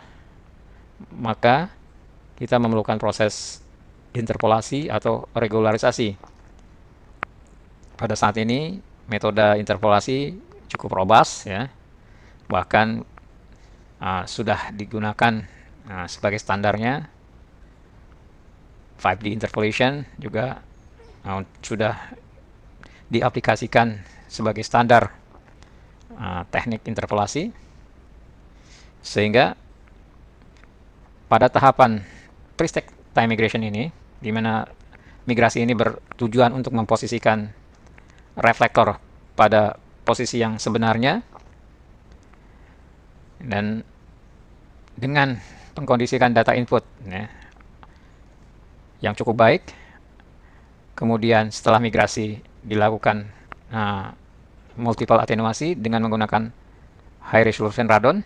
maka kita memerlukan proses interpolasi atau regularisasi. Pada saat ini metode interpolasi cukup robust, ya, bahkan sudah digunakan sebagai standarnya. 5D interpolation juga sudah diaplikasikan sebagai standar teknik interpolasi, sehingga pada tahapan preset time migration ini, di mana migrasi ini bertujuan untuk memposisikan reflektor pada posisi yang sebenarnya, dan dengan mengkondisikan data input, ya, yang cukup baik, kemudian setelah migrasi dilakukan multiple atenuasi dengan menggunakan high resolution radon,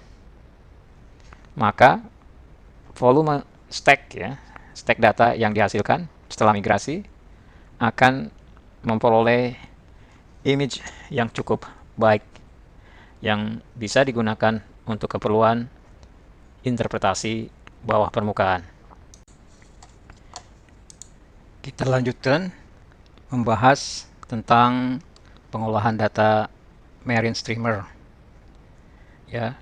maka volume stack, ya, stack data yang dihasilkan setelah migrasi akan memperoleh image yang cukup baik yang bisa digunakan untuk keperluan interpretasi bawah permukaan. Kita lanjutkan membahas tentang pengolahan data marine streamer. Ya,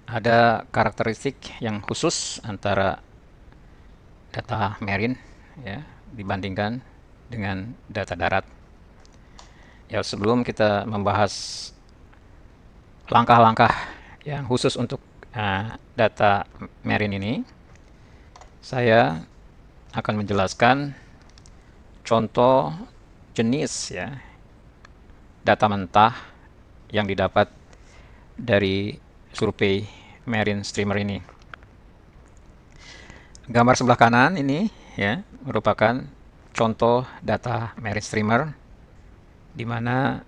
ada karakteristik yang khusus antara data marine ya dibandingkan dengan data darat. Ya, sebelum kita membahas langkah-langkah yang khusus untuk data marine ini, saya akan menjelaskan contoh jenis ya data mentah yang didapat dari survei marine streamer ini. Gambar sebelah kanan ini ya merupakan contoh data marine streamer di mana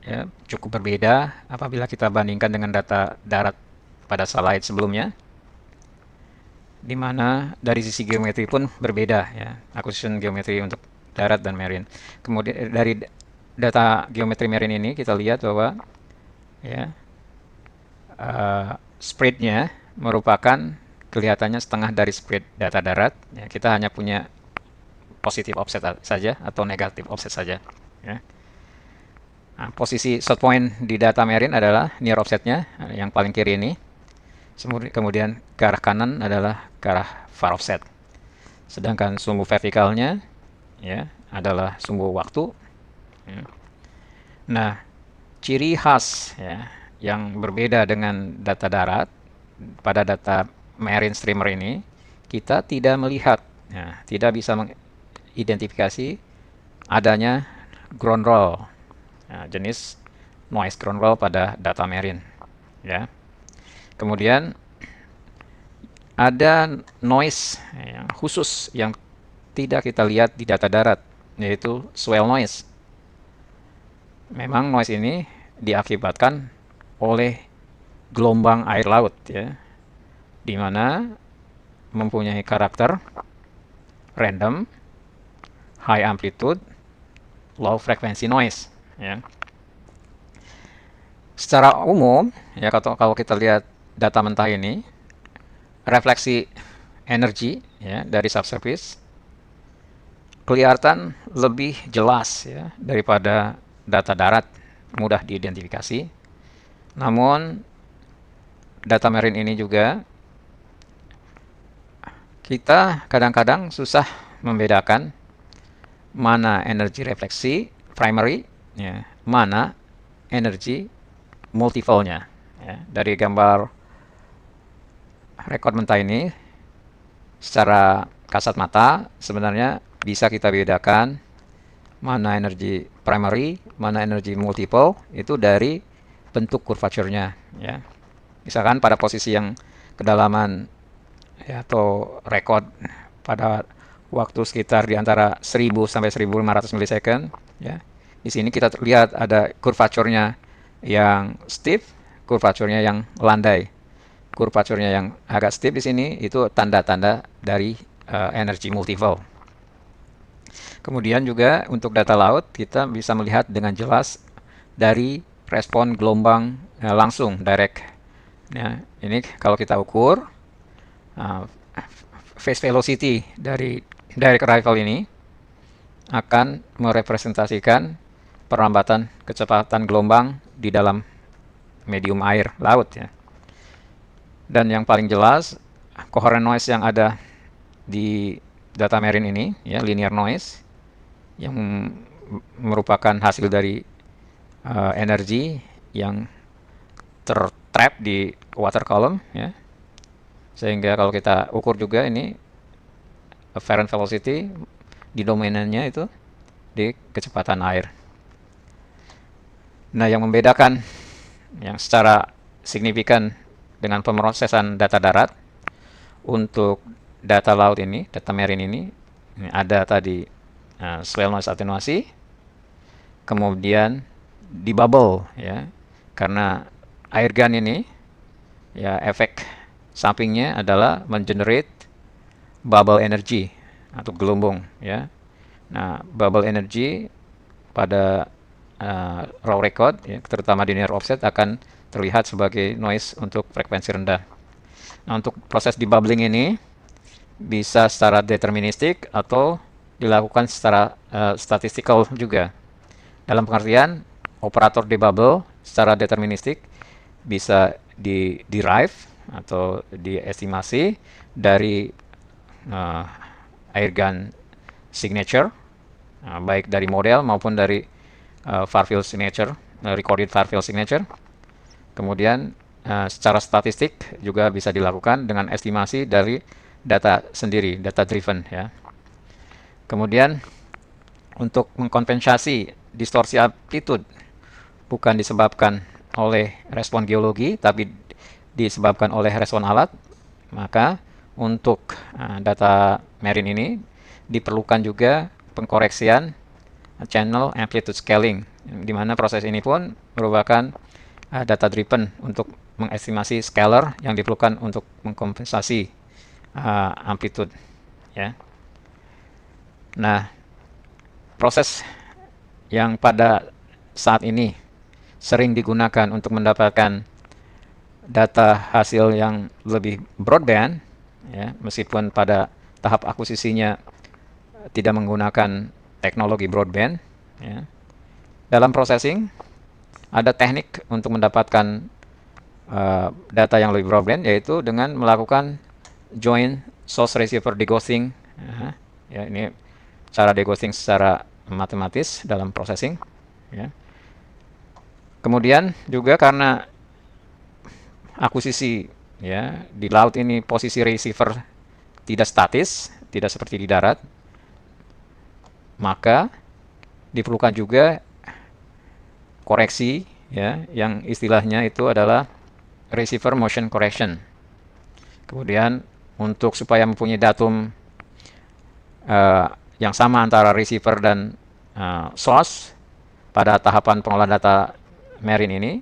ya cukup berbeda apabila kita bandingkan dengan data darat pada slide sebelumnya, di mana dari sisi geometri pun berbeda ya, acquisition geometri untuk darat dan marine. Kemudian dari data geometri marine ini kita lihat bahwa ya spreadnya merupakan kelihatannya setengah dari spread data darat. Ya, kita hanya punya positif offset saja atau negatif offset saja. Ya. Nah, posisi set point di data marine adalah near offsetnya yang paling kiri ini. Kemudian ke arah kanan adalah ke arah far offset. Sedangkan sumbu vertikalnya ya adalah sumbu waktu. Ya. Nah, ciri khas ya yang berbeda dengan data darat pada data marine streamer ini, kita tidak melihat, ya, tidak bisa mengidentifikasi adanya ground roll, ya, jenis noise ground roll pada data marine. Ya. Kemudian ada noise yang khusus yang tidak kita lihat di data darat, yaitu swell noise. Memang noise ini diakibatkan oleh gelombang air laut, ya, di mana mempunyai karakter random, high amplitude, low frequency noise. Ya. Secara umum, ya kalau kita lihat data mentah ini, refleksi energi ya dari subsurface kelihatan lebih jelas ya daripada data darat, mudah diidentifikasi. Namun data marine ini juga kita kadang-kadang susah membedakan mana energi refleksi primary, ya, mana energi multiple-nya. Ya. Dari gambar rekod mentah ini, secara kasat mata sebenarnya bisa kita bedakan mana energi primary, mana energi multiple itu dari bentuk curvature-nya. Ya. Misalkan pada posisi yang kedalaman ya, atau rekod pada waktu sekitar di antara 1000 sampai 1500 milisecond ya. Di sini kita lihat ada curvature-nya yang stiff, curvature-nya yang landai. Curvature-nya yang agak stiff di sini itu tanda-tanda dari energi multiple. Kemudian juga untuk data laut kita bisa melihat dengan jelas dari respon gelombang langsung direct. Ya, ini kalau kita ukur phase velocity dari direct arrival ini akan merepresentasikan perlambatan kecepatan gelombang di dalam medium air laut ya. Dan yang paling jelas coherent noise yang ada di data marine ini ya, linear noise yang merupakan hasil dari energi yang tertrap di water column ya. Sehingga kalau kita ukur juga ini afferent velocity di domainannya itu di kecepatan air. Nah, yang membedakan yang secara signifikan dengan pemrosesan data darat untuk data laut ini, data marine ini ada tadi swell noise attenuasi, kemudian di bubble ya, karena air gun ini ya efek sampingnya adalah mengenerate bubble energy atau gelombang ya. Nah, bubble energy pada raw record ya, terutama di near offset akan terlihat sebagai noise untuk frekuensi rendah. Nah, untuk proses debubbling ini bisa secara deterministik atau dilakukan secara statistical juga. Dalam pengertian operator debubble secara deterministik bisa derive atau diestimasi dari airgun signature, baik dari model maupun dari far field signature, recorded far field signature. Kemudian secara statistik juga bisa dilakukan dengan estimasi dari data sendiri, data driven ya. Kemudian untuk mengkompensasi distorsi amplitude bukan disebabkan oleh respon geologi tapi disebabkan oleh respon alat, maka untuk data marine ini diperlukan juga pengkoreksian channel amplitude scaling, di mana proses ini pun merupakan data driven untuk mengestimasi scalar yang diperlukan untuk mengkompensasi amplitude ya. Nah, proses yang pada saat ini sering digunakan untuk mendapatkan data hasil yang lebih broadband ya, meskipun pada tahap akuisisinya tidak menggunakan teknologi broadband ya. Dalam processing ada teknik untuk mendapatkan data yang lebih broadband, yaitu dengan melakukan joint source receiver deghosting ya, ini cara deghosting secara matematis dalam processing ya. Kemudian juga karena akuisisi ya di laut ini posisi receiver tidak statis, tidak seperti di darat, maka diperlukan juga koreksi ya, yang istilahnya itu adalah receiver motion correction. Kemudian untuk supaya mempunyai datum yang sama antara receiver dan source pada tahapan pengolahan data marine ini,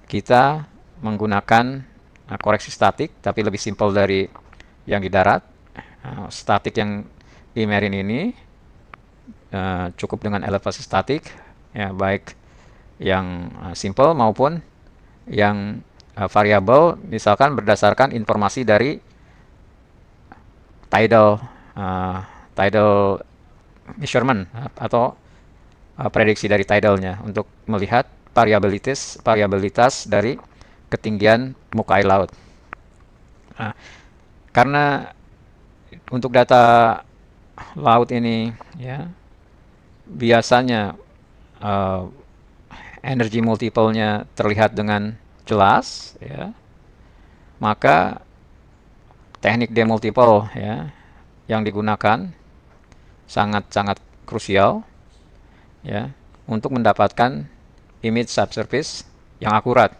kita menggunakan koreksi statik, tapi lebih simpel dari yang di darat. Statik yang di marine ini cukup dengan elevasi statik, ya, baik yang simple maupun yang variabel, misalkan berdasarkan informasi dari tidal measurement atau prediksi dari tidalnya untuk melihat variabilitas dari ketinggian muka air laut. Karena untuk data laut ini ya biasanya energi multiple-nya terlihat dengan jelas ya, maka teknik demultiple ya yang digunakan sangat-sangat krusial ya untuk mendapatkan image subsurface yang akurat.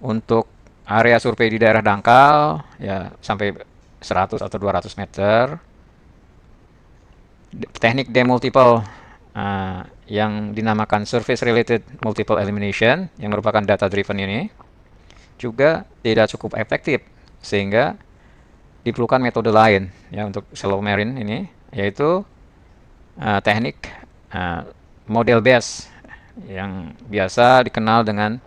Untuk area survei di daerah dangkal ya sampai 100 atau 200 meter, teknik demultiple yang dinamakan surface related multiple elimination yang merupakan data driven ini juga tidak cukup efektif, sehingga diperlukan metode lain ya untuk shallow marine ini, yaitu teknik model base yang biasa dikenal dengan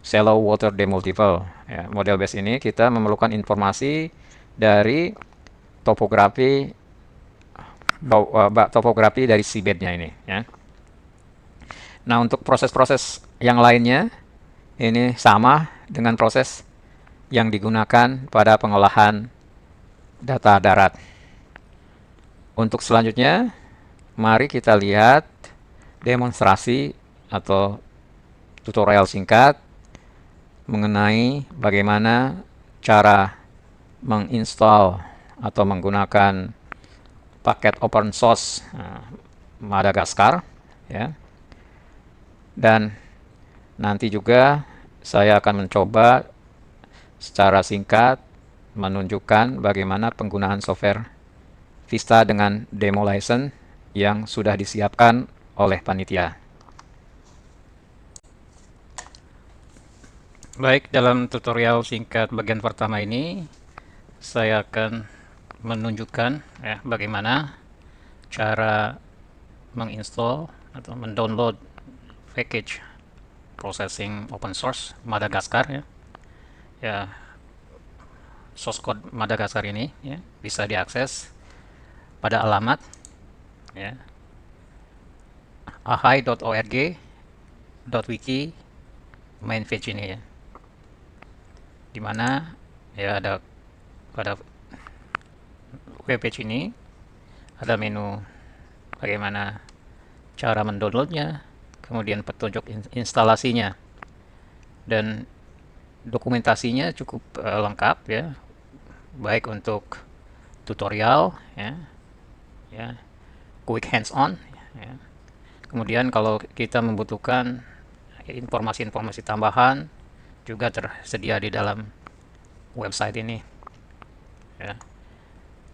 shallow water demultiple ya. Model base ini kita memerlukan informasi dari topografi dari seabednya ini ya. Nah, untuk proses-proses yang lainnya ini sama dengan proses yang digunakan pada pengolahan data darat. Untuk selanjutnya, mari kita lihat demonstrasi atau tutorial singkat mengenai bagaimana cara menginstall atau menggunakan paket open source Madagaskar ya. Dan nanti juga saya akan mencoba secara singkat menunjukkan bagaimana penggunaan software Vista dengan demo license yang sudah disiapkan oleh panitia. Baik, dalam tutorial singkat bagian pertama ini saya akan menunjukkan ya bagaimana cara menginstall atau mendownload package processing open source Madagaskar ya. Ya, source code Madagaskar ini ya bisa diakses pada alamat ya ahai.org .wiki main page ini ya, dimana ya ada pada web page ini ada menu bagaimana cara mendownloadnya, kemudian petunjuk instalasinya, dan dokumentasinya cukup lengkap ya, baik untuk tutorial ya, ya quick hands on ya. Kemudian kalau kita membutuhkan informasi-informasi tambahan juga tersedia di dalam website ini ya.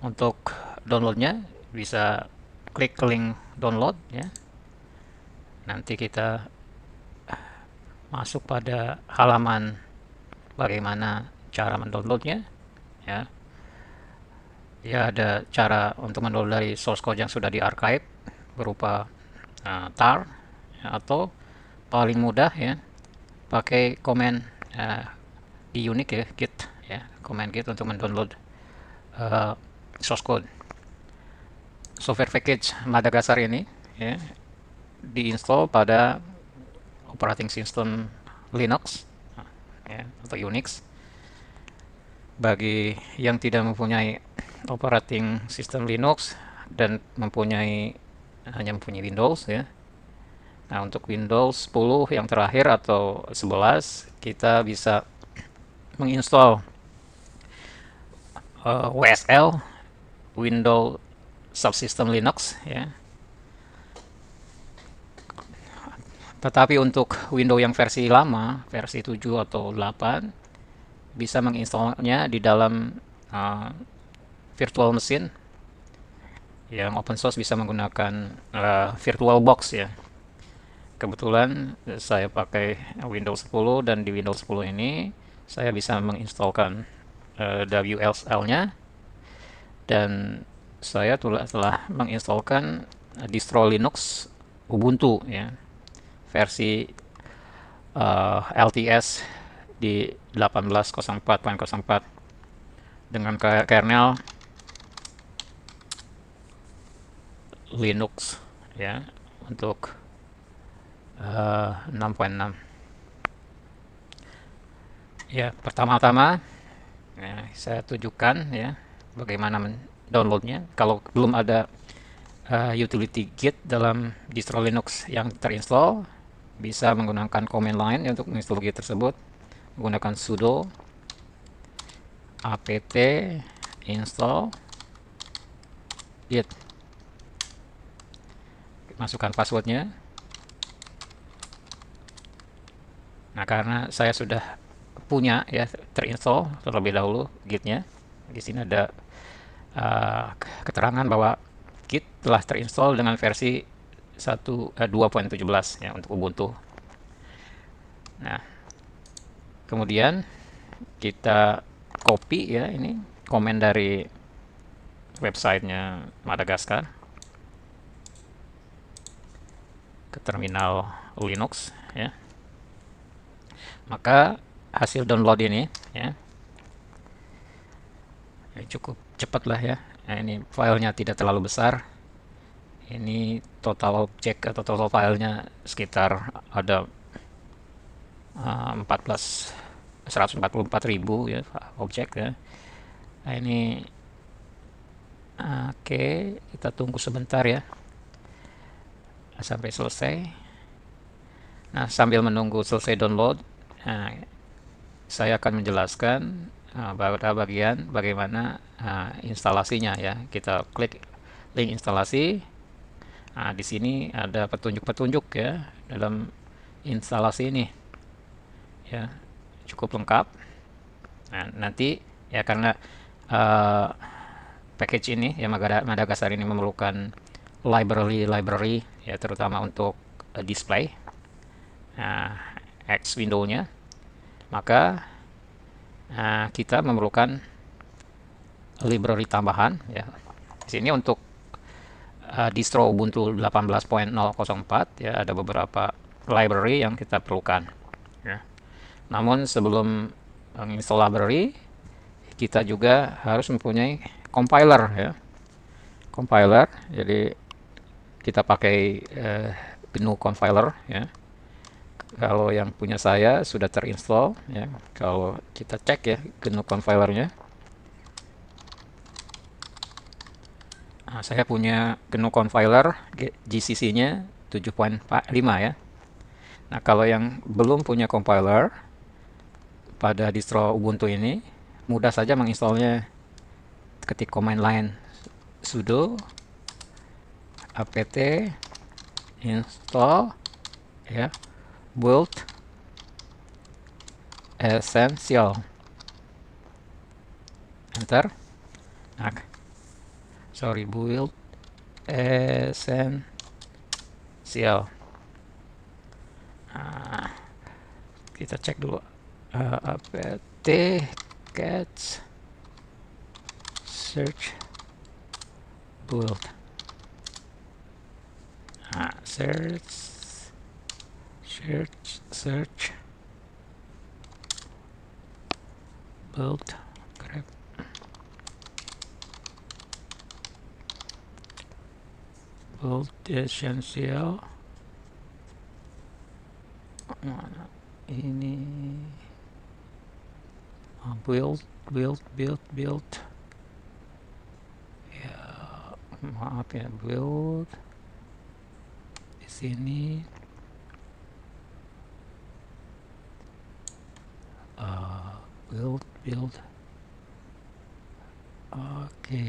Untuk downloadnya bisa klik link download ya. Nanti kita masuk pada halaman bagaimana cara mendownloadnya ya. Ya ada cara untuk mendownload dari source code yang sudah di archive berupa tar ya, atau paling mudah ya pakai komen di Unix ya, git ya, komen git untuk mendownload source code. Software package Madagascar ini ya diinstal pada operating system Linux ya, atau Unix. Bagi yang tidak mempunyai operating system Linux dan hanya mempunyai Windows ya. Nah, untuk Windows 10 yang terakhir atau 11 kita bisa menginstal WSL, Windows Subsystem Linux ya. Tetapi untuk Windows yang versi lama, versi 7 atau 8, bisa menginstalnya di dalam virtual machine yang open source, bisa menggunakan VirtualBox ya. Kebetulan saya pakai Windows 10 dan di Windows 10 ini saya bisa menginstalkan WSL-nya, dan saya telah menginstalkan distro Linux Ubuntu ya, versi LTS di 18.04.04 dengan kernel Linux ya untuk 6.6 ya. Pertama-tama ya, saya tunjukkan ya bagaimana mendownloadnya. Kalau belum ada utility git dalam distro Linux yang terinstall, bisa menggunakan command line untuk menginstal git tersebut menggunakan sudo apt install git. Masukkan passwordnya. Nah, karena saya sudah punya ya terinstall terlebih dahulu gitnya, di sini ada keterangan bahwa git telah terinstall dengan versi 2.17 ya untuk Ubuntu. Nah, kemudian kita copy ya ini komen dari websitenya Madagascar ke terminal Linux ya. Maka hasil download ini ya cukup cepat lah ya. Nah, ini filenya tidak terlalu besar. Ini total objek atau total filenya sekitar ada 144.000 ya objek ya. Nah, ini oke, kita tunggu sebentar ya sampai selesai. Nah, sambil menunggu selesai download, saya akan menjelaskan pada bagian bagaimana instalasinya ya. Kita klik link instalasi. Nah, di sini ada petunjuk-petunjuk ya dalam instalasi ini ya, cukup lengkap. Nah, nanti ya karena package ini ya Madagascar ini memerlukan library ya, terutama untuk display X window-nya, maka kita memerlukan library tambahan ya. Di sini untuk distro Ubuntu 18.004 ya ada beberapa library yang kita perlukan ya. Namun sebelum menginstall library, kita juga harus mempunyai compiler ya. Compiler, jadi kita pakai GNU compiler ya. Kalau yang punya saya sudah terinstall ya. Kalau kita cek ya GNU compilernya. Nah, saya punya GNU compiler GCC-nya 7.5 ya. Nah, kalau yang belum punya compiler pada distro Ubuntu ini, mudah saja menginstalnya. Ketik command line sudo apt install ya build essential, enter. Nah, sorry, build essential. Nah, kita cek dulu apt catch search build. Nah, search build grep build essential. Mana ini? Build ya, maaf ya, build di sini. Build oke.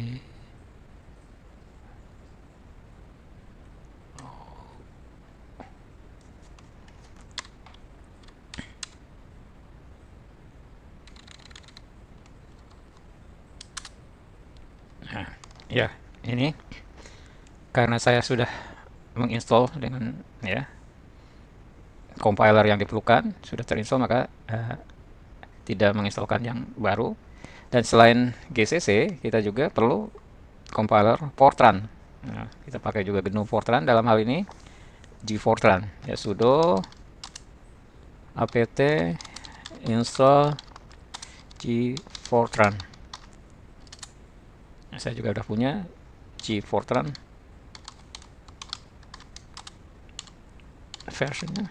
Nah, ya, ini karena saya sudah menginstall dengan ya compiler yang diperlukan, sudah terinstall, maka tidak menginstalkan yang baru. Dan selain GCC, kita juga perlu compiler Fortran. Nah, kita pakai juga GNU Fortran dalam hal ini gfortran ya, sudo apt install gfortran. Nah, saya juga udah punya gfortran versinya,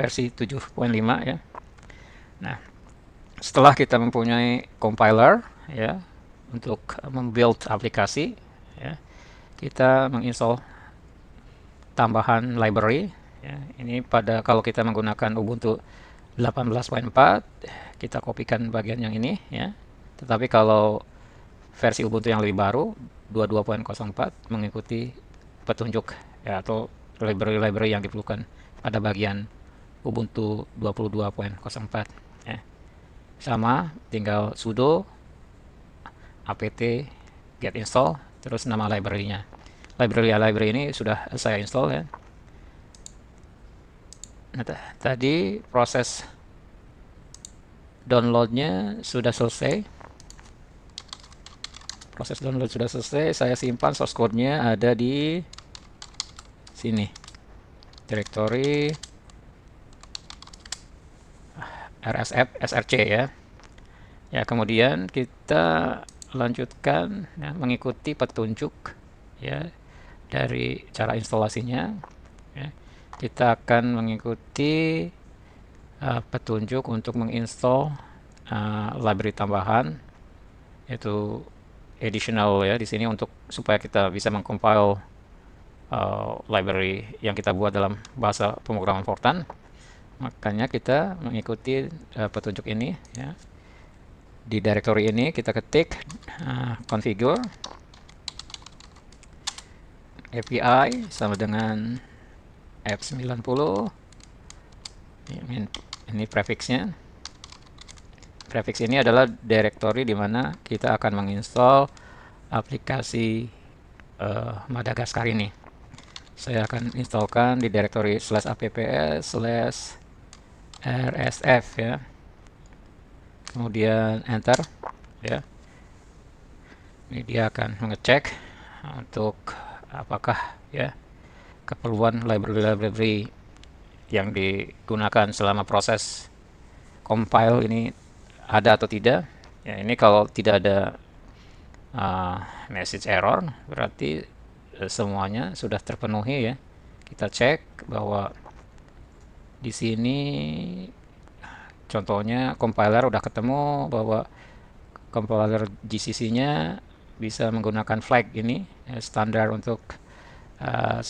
versi 7.5 ya. Nah, setelah kita mempunyai compiler ya untuk membuild aplikasi ya, kita menginstall tambahan library ya. Ini pada kalau kita menggunakan Ubuntu 18.4 kita kopikan bagian yang ini ya. Tetapi kalau versi Ubuntu yang lebih baru 22.04 mengikuti petunjuk ya atau library-library yang diperlukan pada bagian Ubuntu 22.04 ya. Sama, tinggal sudo apt get install terus nama library-nya. Library ini sudah saya install ya. Nah, tadi proses downloadnya sudah selesai. Proses download sudah selesai. Saya simpan source code-nya ada di sini. Directory rsf src ya. Ya, kemudian kita lanjutkan ya, mengikuti petunjuk ya dari cara instalasinya ya. Kita akan mengikuti petunjuk untuk menginstal library tambahan, yaitu additional ya di sini, untuk supaya kita bisa mengcompile library yang kita buat dalam bahasa pemrograman Fortran. Makanya kita mengikuti petunjuk ini ya. Di directory ini kita ketik configure API sama dengan F90. Ini prefixnya. Prefix ini adalah directory di mana kita akan menginstal aplikasi Madagaskar ini. Saya akan instalkan di directory /apps/rsf ya. Kemudian enter ya. Ini dia akan mengecek untuk apakah ya keperluan library yang digunakan selama proses compile ini ada atau tidak ya. Ini kalau tidak ada message error berarti semuanya sudah terpenuhi ya. kita cek bahwa di sini contohnya compiler udah ketemu bahwa compiler GCC-nya bisa menggunakan flag ini standar untuk uh,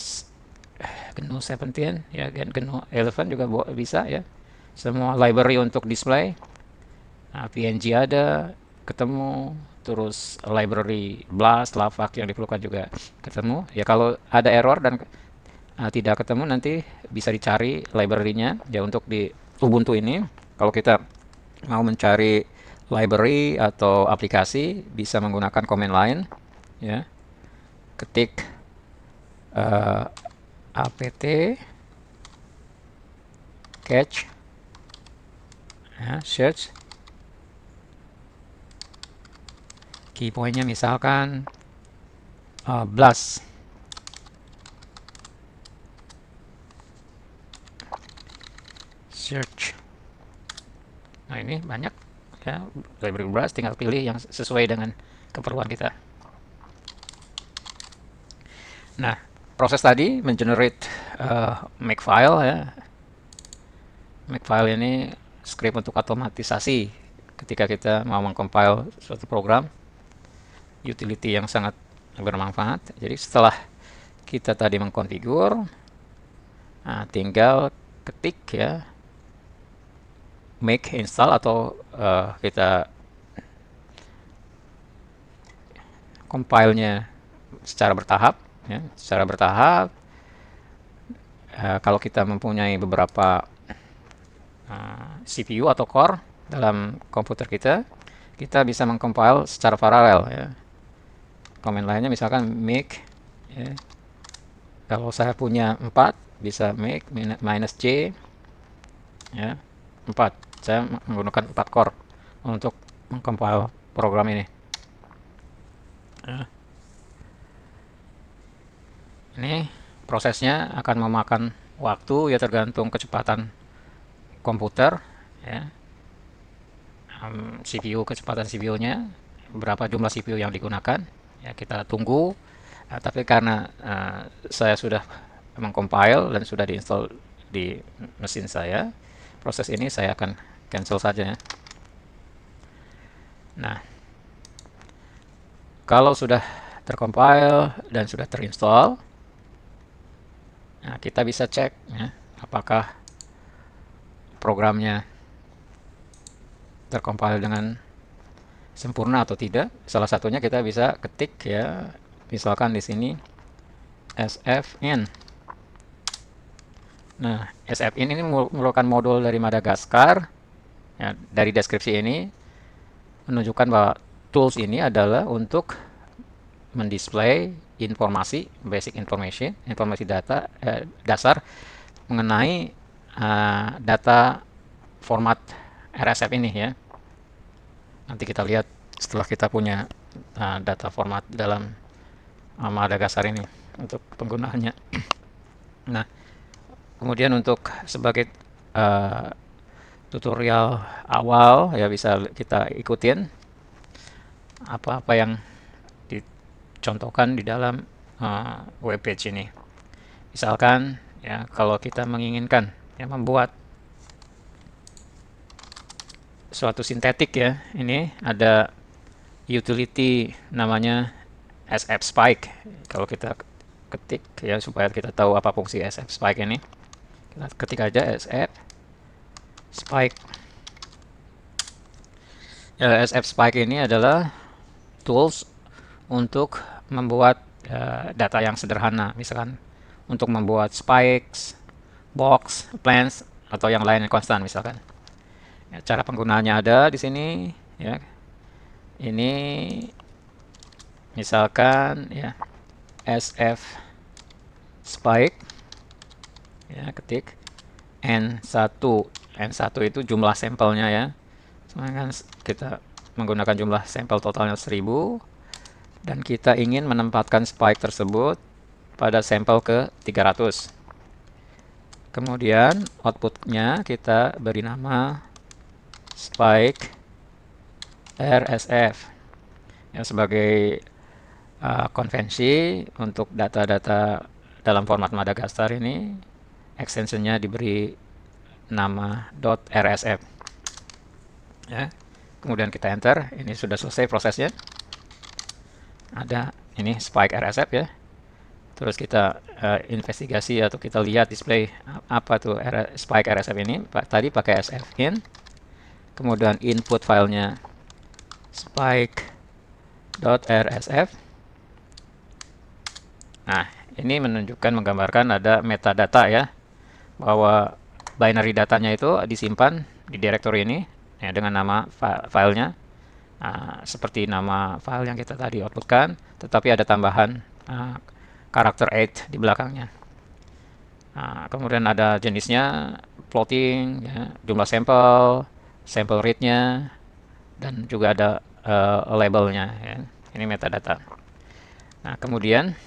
GNU 17 ya, GNU 11 juga bisa ya. Semua library untuk display, PNG ada ketemu, terus library BLAS, LAVAC yang diperlukan juga ketemu. Ya kalau ada error dan tidak ketemu nanti bisa dicari library-nya ya untuk di Ubuntu ini. Kalau kita mau mencari library atau aplikasi bisa menggunakan command line ya. Ketik apt catch ya, search key point-nya misalkan BLAS search. Nah ini banyak ya library BLAS, tinggal pilih yang sesuai dengan keperluan kita. Nah proses tadi mengenerate makefile ya. Makefile ini script untuk otomatisasi ketika kita mau mengcompile suatu program, utility yang sangat bermanfaat. Jadi setelah kita tadi mengkonfigur, tinggal ketik ya make install atau kita compile-nya secara bertahap ya, secara bertahap. Kalau kita mempunyai beberapa CPU atau core dalam komputer kita, kita bisa mengcompile secara paralel ya. Command lainnya misalkan make ya. Kalau saya punya 4 bisa make minus J ya, 4. Saya menggunakan 4 core untuk mengcompile program ini ya. Ini prosesnya akan memakan waktu ya, tergantung kecepatan komputer ya. CPU, kecepatan CPU-nya, berapa jumlah CPU yang digunakan ya, kita tunggu. Tapi karena saya sudah mengcompile dan sudah diinstal di mesin saya, proses ini saya akan cancel saja ya. Nah kalau sudah tercompile dan sudah terinstall, nah, kita bisa cek ya, apakah programnya tercompile dengan sempurna atau tidak. Salah satunya kita bisa ketik ya, misalkan di sini sfin. Nah, sfin ini merupakan modul dari Madagaskar. Ya, dari deskripsi ini menunjukkan bahwa tools ini adalah untuk mendisplay informasi, basic information, informasi data dasar mengenai data format RSF ini ya. Nanti kita lihat setelah kita punya data format dalam Madagaskar ini untuk penggunaannya. Nah, kemudian untuk sebagai tutorial awal ya, bisa kita ikutin apa-apa yang dicontohkan di dalam webpage ini. Misalkan ya, kalau kita menginginkan ya membuat suatu sintetik ya, ini ada utility namanya sfspike. Kalau kita ketik ya, supaya kita tahu apa fungsi sfspike ini, kita ketik aja sfspike. Ya, sfspike ini adalah tools untuk membuat data yang sederhana, misalkan untuk membuat spikes, box, plants, atau yang lain yang konstan misalkan. Ya, cara penggunaannya ada di sini ya. Ini misalkan ya sf spike ya, ketik n1 itu jumlah sampelnya ya. Sedangkan kita menggunakan jumlah sampel totalnya 1000 dan kita ingin menempatkan spike tersebut pada sampel ke 300. Kemudian outputnya kita beri nama spike RSF ya, sebagai konvensi untuk data-data dalam format Madagaskar ini extensionnya diberi nama .rsf ya. Kemudian kita enter, ini sudah selesai prosesnya. Ada ini spike rsf ya. Terus kita investigasi atau kita lihat display apa tuh spike rsf ini. Tadi pakai sfin, kemudian input filenya spike.rsf. Nah, ini menunjukkan, menggambarkan ada metadata ya, bahwa binary datanya itu disimpan di directory ini ya, dengan nama filenya. Nah, seperti nama file yang kita tadi outputkan, tetapi ada tambahan karakter 8 di belakangnya. Nah, kemudian ada jenisnya, floating, ya, jumlah sampel, sample rate-nya, dan juga ada labelnya. Ya. Ini metadata. Nah, kemudian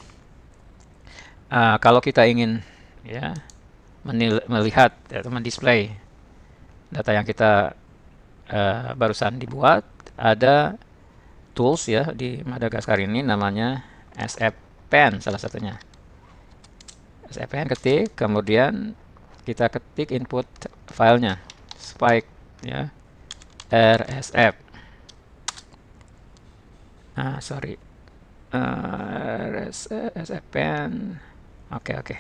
kalau kita ingin ya melihat atau mendisplay data yang kita barusan dibuat, ada tools ya di Madagaskar ini namanya sfpen salah satunya. Sfpen ketik, kemudian kita ketik input filenya spike ya rsf. Sorry, sfpen. Oke.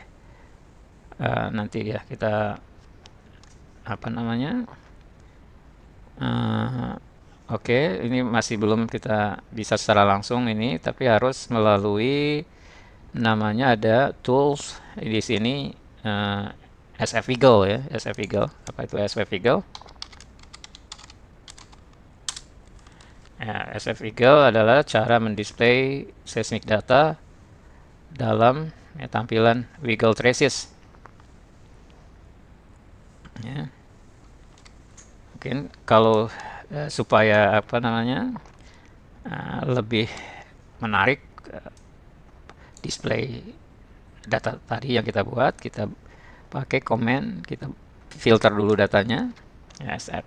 Nanti ya kita apa namanya. Oke, ini masih belum kita bisa secara langsung ini, tapi harus melalui namanya ada tools di sini SF Eagle ya, SF Eagle. Apa itu SF Eagle? Ya, SF Eagle adalah cara mendisplay seismic data dalam ya, tampilan Wiggle Traces. Ya. Mungkin kalau supaya apa namanya lebih menarik display data tadi yang kita buat, kita pakai komen, kita filter dulu datanya ya, set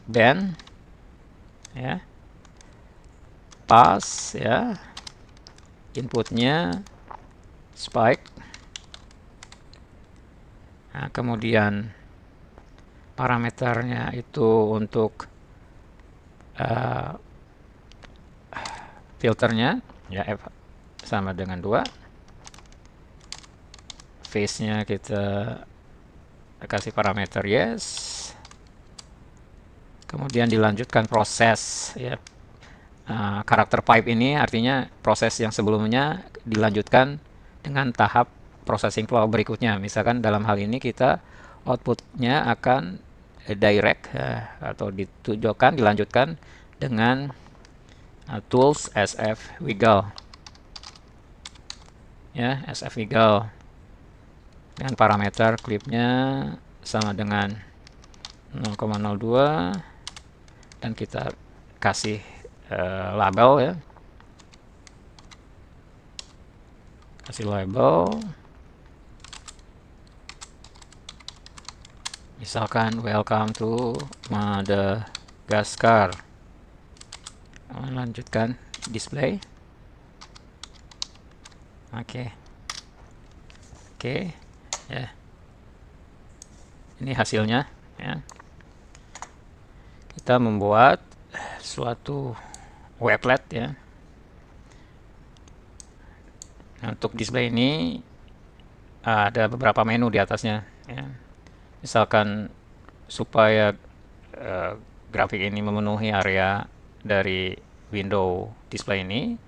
then ya, pass ya, inputnya spike. Nah, kemudian parameternya itu untuk filternya ya, F sama dengan 2. Phase-nya kita kasih parameter yes. Kemudian dilanjutkan proses ya. Karakter pipe ini artinya proses yang sebelumnya dilanjutkan dengan tahap processing flow berikutnya. Misalkan dalam hal ini kita outputnya akan direct atau ditujukan, dilanjutkan dengan tools SF Wiggle ya, SF Wiggle dengan parameter clipnya sama dengan 0,02 dan kita kasih label ya, kasih label misalkan welcome to Madagaskar. Lanjutkan display. Oke ya, ini hasilnya ya. Kita membuat suatu weblet ya. Untuk display ini ada beberapa menu di atasnya ya. Misalkan supaya grafik ini memenuhi area dari window display ini,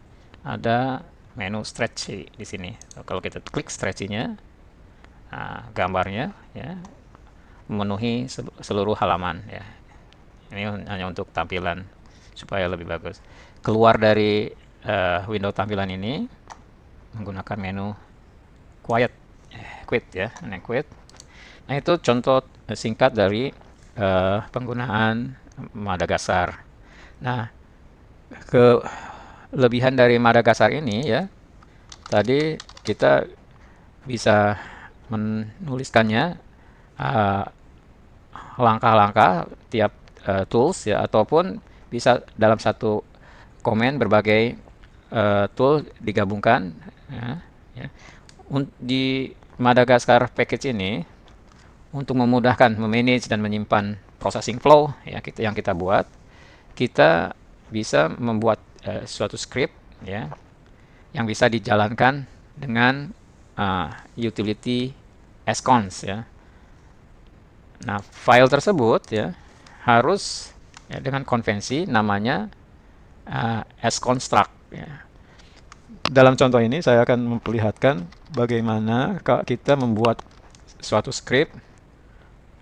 ada menu stretch di sini. Kalau kita klik stretch-nya, gambarnya ya memenuhi seluruh halaman ya. Ini hanya untuk tampilan supaya lebih bagus. Keluar dari window tampilan ini menggunakan menu quit ya, quit. Nah, itu contoh singkat dari penggunaan Madagaskar. Nah, kelebihan dari Madagaskar ini ya, tadi kita bisa menuliskannya langkah-langkah tiap tools ya, ataupun bisa dalam satu komen berbagai tool digabungkan ya. Di Madagascar package ini untuk memudahkan memanage dan menyimpan processing flow ya yang kita buat, kita bisa membuat suatu script ya yang bisa dijalankan dengan utility scons ya. Nah, file tersebut ya harus ya, dengan konvensi namanya sconstruct ya. Dalam contoh ini saya akan memperlihatkan bagaimana kita membuat suatu script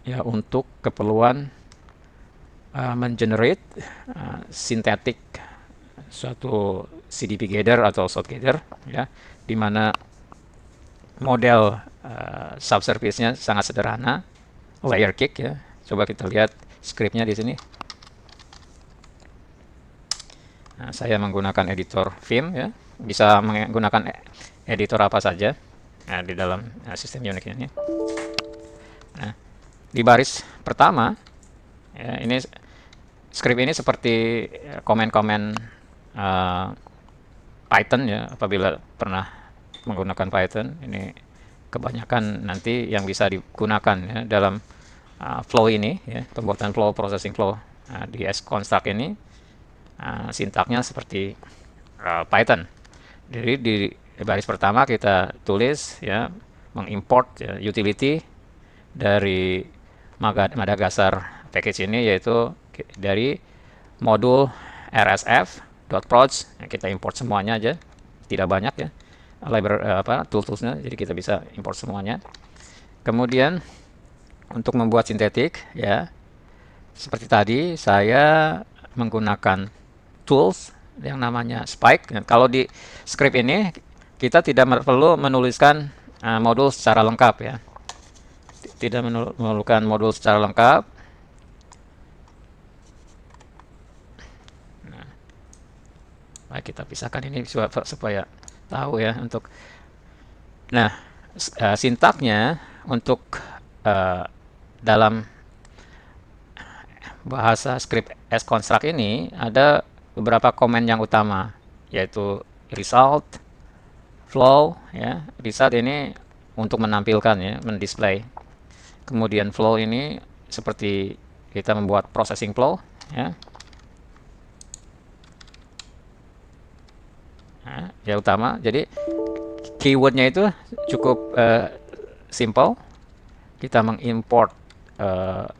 ya untuk keperluan mengenerate synthetic suatu CDP gather atau sort gather ya, di mana model subsurface-nya sangat sederhana, layer cake ya. Coba kita lihat scriptnya di sini. Nah, saya menggunakan editor Vim ya, bisa menggunakan editor apa saja di dalam sistem Unix ini. Nah, di baris pertama ya, ini script ini seperti komen-komen Python ya, apabila pernah menggunakan Python. Ini kebanyakan nanti yang bisa digunakan ya, dalam flow ini ya, pembuatan flow, processing flow di sconstruct ini. Sintaknya seperti Python. Jadi di baris pertama kita tulis ya, mengimport ya, utility dari Madagascar package ini, yaitu dari modul rsf.proc. Kita import semuanya aja, tidak banyak ya tool-toolsnya, jadi kita bisa import semuanya. Kemudian untuk membuat sintetik ya, seperti tadi saya menggunakan tools yang namanya Spike. Kalau di script ini kita tidak perlu menuliskan modul secara lengkap ya, tidak memerlukan modul secara lengkap. Nah, baik, kita pisahkan ini supaya tahu ya untuk. Nah, sintaknya untuk dalam bahasa script sconstruct ini ada beberapa komen yang utama, yaitu result, flow ya. Result ini untuk menampilkan ya, mendisplay. Kemudian flow ini seperti kita membuat processing flow ya. Nah, ya utama. Jadi keywordnya itu cukup simple. Kita mengimport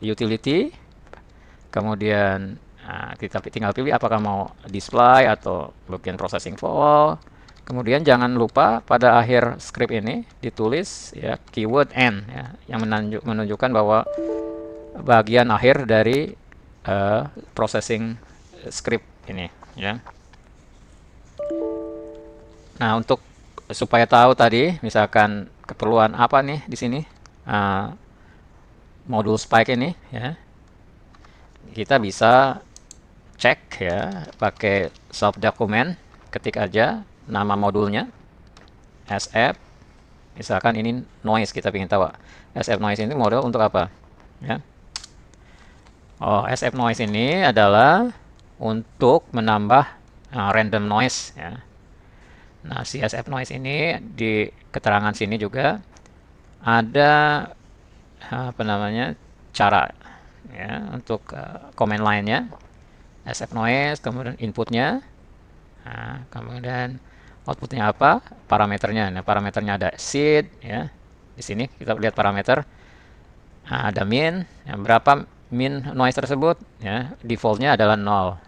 utility, kemudian kita tinggal pilih apakah mau display atau bagian processing flow. Kemudian jangan lupa pada akhir script ini ditulis ya keyword end ya, yang menunjukkan bahwa bagian akhir dari processing script ini ya. Nah, untuk supaya tahu tadi misalkan keperluan apa nih di sini modul Spike ini ya, kita bisa cek ya pakai sub document, ketik aja nama modulnya sf, misalkan ini noise, kita ingin tahu sf noise ini model untuk apa ya. SF noise ini adalah untuk menambah random noise ya. Nah, si SF noise ini di keterangan sini juga ada apa namanya cara ya untuk command line-nya. SF noise, kemudian inputnya, kemudian outputnya apa, parameternya. Nah, parameternya ada seed ya. Di sini kita lihat parameter, ada min, yang berapa min noise tersebut ya, defaultnya adalah 0.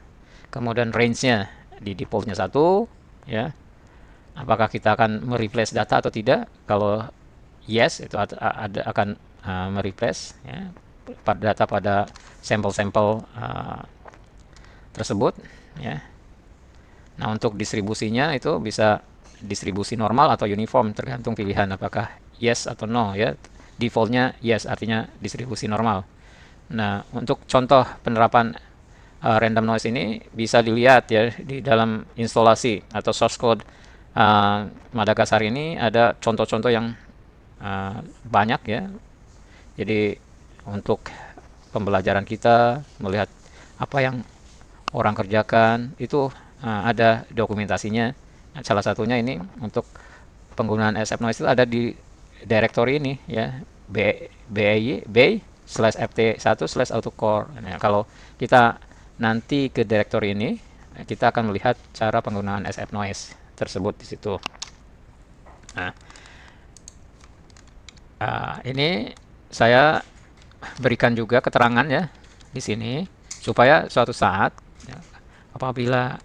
Kemudian range-nya di defaultnya 1 ya. Apakah kita akan mereplace data atau tidak? Kalau yes, itu akan mereplace ya, data pada sampel-sampel tersebut ya. Nah, untuk distribusinya itu bisa distribusi normal atau uniform, tergantung pilihan apakah yes atau no ya. Defaultnya yes, artinya distribusi normal. Nah, untuk contoh penerapan random noise ini bisa dilihat ya di dalam instalasi atau source code Madagascar ini. Ada contoh-contoh yang banyak ya. Jadi untuk pembelajaran kita melihat apa yang orang kerjakan itu ada dokumentasinya. Salah satunya ini untuk penggunaan SF noise itu ada di directory ini ya, bay/ft1/autocore. Nah, kalau kita nanti ke directory ini, kita akan melihat cara penggunaan SF noise tersebut di situ. Nah, ini saya berikan juga keterangan ya di sini supaya suatu saat ya, apabila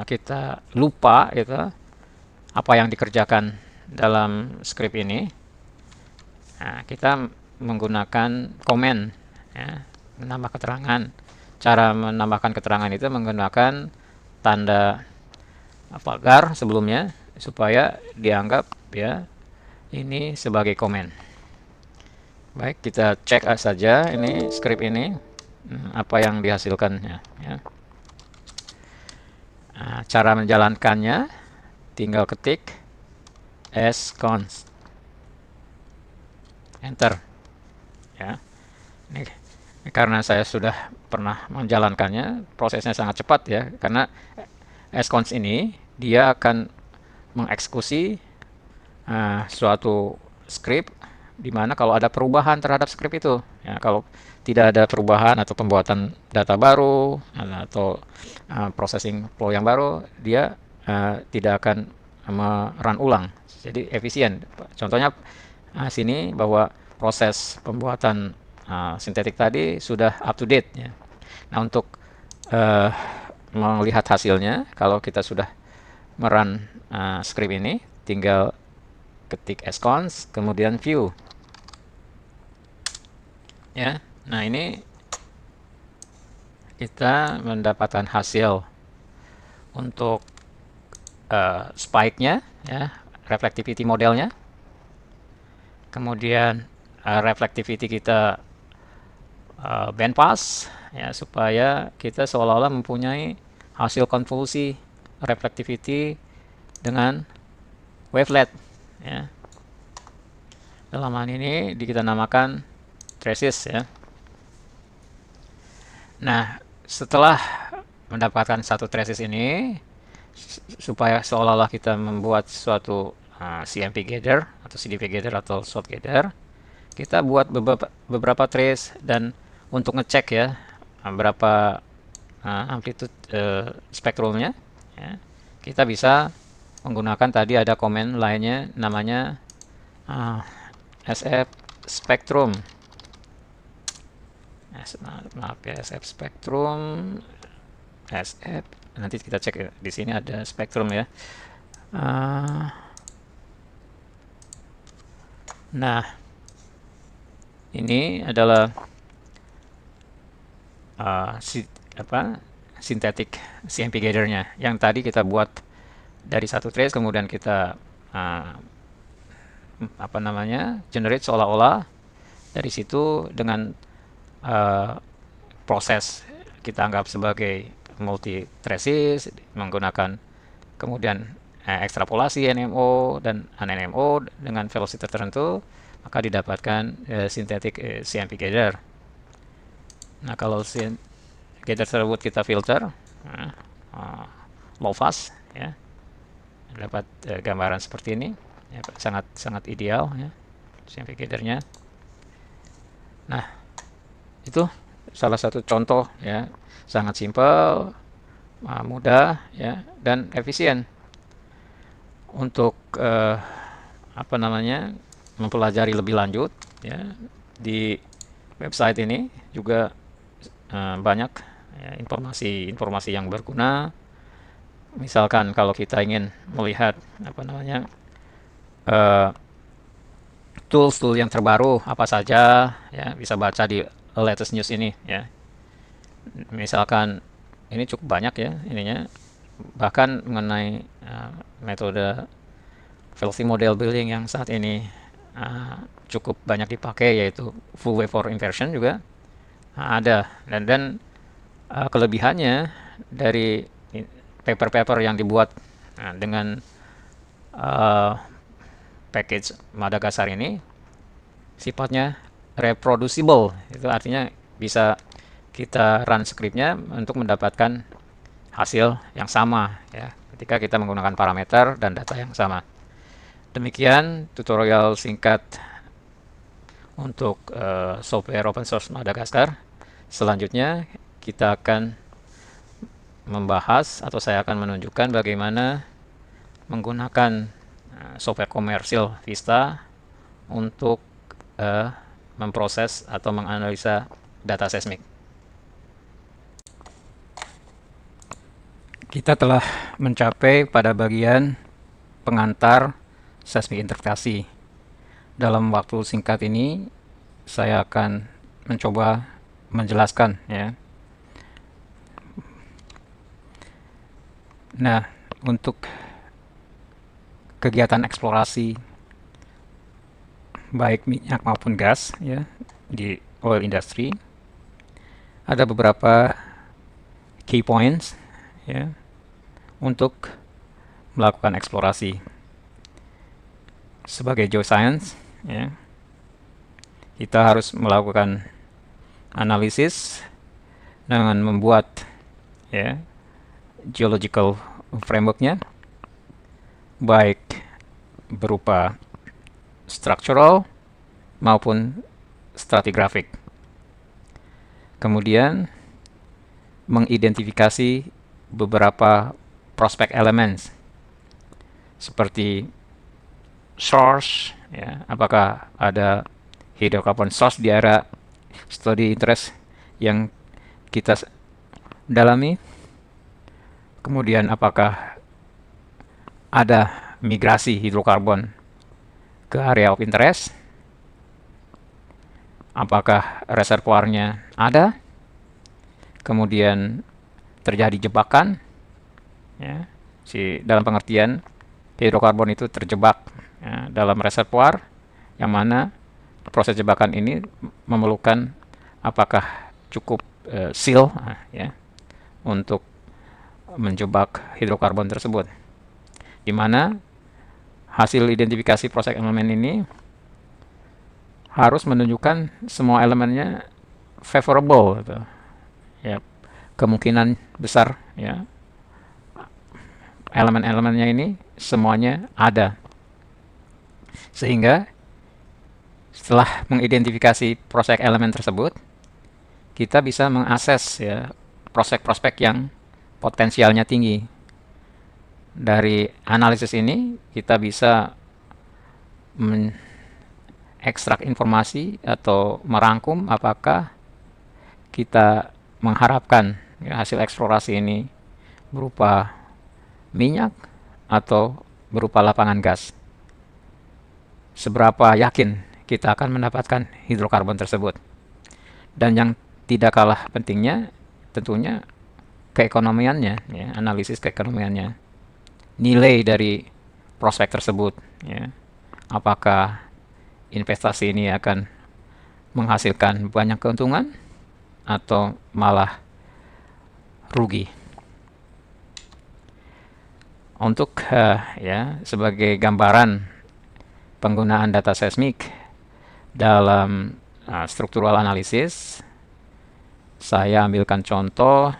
kita lupa gitu apa yang dikerjakan dalam script ini, nah, kita menggunakan komen ya, menambah keterangan. Cara menambahkan keterangan itu menggunakan tanda var sebelumnya supaya dianggap ya ini sebagai komen. Baik, kita cek saja ini script ini apa yang dihasilkannya ya. Nah, cara menjalankannya tinggal ketik sconst, enter ya. Ini karena saya sudah pernah menjalankannya, prosesnya sangat cepat ya, karena sconst ini dia akan mengeksekusi suatu script di mana kalau ada perubahan terhadap script itu ya, kalau tidak ada perubahan atau pembuatan data baru atau processing flow yang baru, dia tidak akan merun ulang, jadi efisien. Contohnya sini bahwa proses pembuatan sintetik tadi sudah up to date ya. Nah, untuk melihat hasilnya, kalau kita sudah merun script ini, tinggal ketik sconst kemudian view ya. Nah, ini kita mendapatkan hasil untuk spike-nya ya, reflectivity modelnya, kemudian reflectivity kita bandpass ya, supaya kita seolah-olah mempunyai hasil konvolusi reflectivity dengan wavelet ya. Dalam hal ini kita namakan traces ya. Nah, setelah mendapatkan satu traces ini, supaya seolah-olah kita membuat suatu CMP gather atau CDP gather atau SWOT gather, kita buat beberapa trace, dan untuk ngecek ya berapa amplitude spektrumnya ya, kita bisa menggunakan tadi ada komen lainnya namanya SF spectrum. Maaf ya, SF spectrum, SF, nanti kita cek ya, di sini ada spektrum ya. Nah, ini adalah sintetik CMP gather-nya yang tadi kita buat dari satu trace, kemudian kita generate seolah-olah dari situ dengan proses kita anggap sebagai multi traces menggunakan kemudian ekstrapolasi NMO dan NMO dengan velocity tertentu, maka didapatkan sintetik CMP gather. Nah, kalau gather tersebut kita filter low pass ya, dapat gambaran seperti ini ya, sangat ideal ya CMP gather-nya. Nah, itu salah satu contoh ya, sangat simpel, mudah ya, dan efisien. Untuk mempelajari lebih lanjut ya, di website ini juga banyak ya, informasi yang berguna. Misalkan kalau kita ingin melihat tools yang terbaru apa saja ya, bisa baca di latest news ini ya. Misalkan ini cukup banyak ya ininya, bahkan mengenai metode velocity model building yang saat ini cukup banyak dipakai, yaitu full waveform inversion juga ada, dan kelebihannya dari paper-paper yang dibuat dengan package Madagascar ini sifatnya reproducible. Itu artinya bisa kita run scriptnya untuk mendapatkan hasil yang sama ya, ketika kita menggunakan parameter dan data yang sama. Demikian tutorial singkat untuk software open source Madagaskar. Selanjutnya kita akan membahas atau saya akan menunjukkan bagaimana menggunakan software komersil Vista untuk memproses atau menganalisa data seismik. Kita telah mencapai pada bagian pengantar seismik interpretasi. Dalam waktu singkat ini saya akan mencoba menjelaskan ya. Nah, untuk kegiatan eksplorasi baik minyak maupun gas ya di oil industry ada beberapa key points ya untuk melakukan eksplorasi. Sebagai geoscience ya, kita harus melakukan analisis dengan membuat ya geological frameworknya, baik berupa structural maupun stratigraphic. Kemudian mengidentifikasi beberapa prospect elements seperti source ya, apakah ada hydrocarbon source di area study interest yang kita dalami. Kemudian apakah ada migrasi hidrokarbon ke area of interest, apakah reservoirnya ada, kemudian terjadi jebakan ya, dalam pengertian hidrokarbon itu terjebak ya, dalam reservoir, yang mana proses jebakan ini memerlukan apakah cukup seal ya, untuk menjebak hidrokarbon tersebut, di mana hasil identifikasi proses elemen ini harus menunjukkan semua elemennya favorable gitu. Ya, kemungkinan besar ya elemen-elemennya ini semuanya ada, sehingga setelah mengidentifikasi prospek elemen tersebut kita bisa mengakses ya prospek-prospek yang potensialnya tinggi. Dari analisis ini kita bisa ekstrak informasi atau merangkum apakah kita mengharapkan ya, hasil eksplorasi ini berupa minyak atau berupa lapangan gas. Seberapa yakin kita akan mendapatkan hidrokarbon tersebut. Dan yang tidak kalah pentingnya tentunya keekonomiannya ya, analisis keekonomiannya. Nilai dari prospek tersebut ya. Apakah investasi ini akan menghasilkan banyak keuntungan atau malah rugi. Untuk ya sebagai gambaran penggunaan data seismik dalam struktural analisis, saya ambilkan contoh